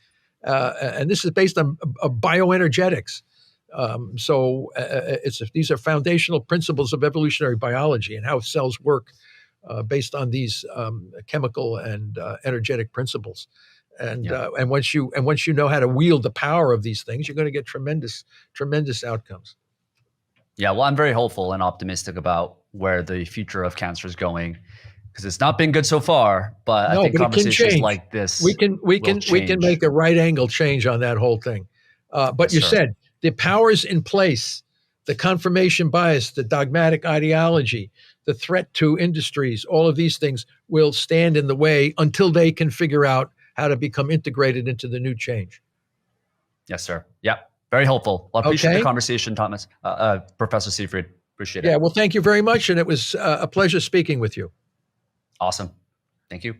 and this is based on bioenergetics. These are foundational principles of evolutionary biology and how cells work based on these chemical and energetic principles. And once you know how to wield the power of these things, you're going to get tremendous outcomes. Yeah, well, I'm very hopeful and optimistic about where the future of cancer is going because it's not been good so far. But I think conversations like this, we can make a right angle change on that whole thing. But you said the powers in place, the confirmation bias, the dogmatic ideology, the threat to industries, all of these things will stand in the way until they can figure out how to become integrated into the new change. Yes, sir. Yeah, very helpful. Well, I appreciate the conversation, Thomas. Professor Seyfried, appreciate it. Yeah, well, thank you very much. And it was a pleasure speaking with you. Awesome. Thank you.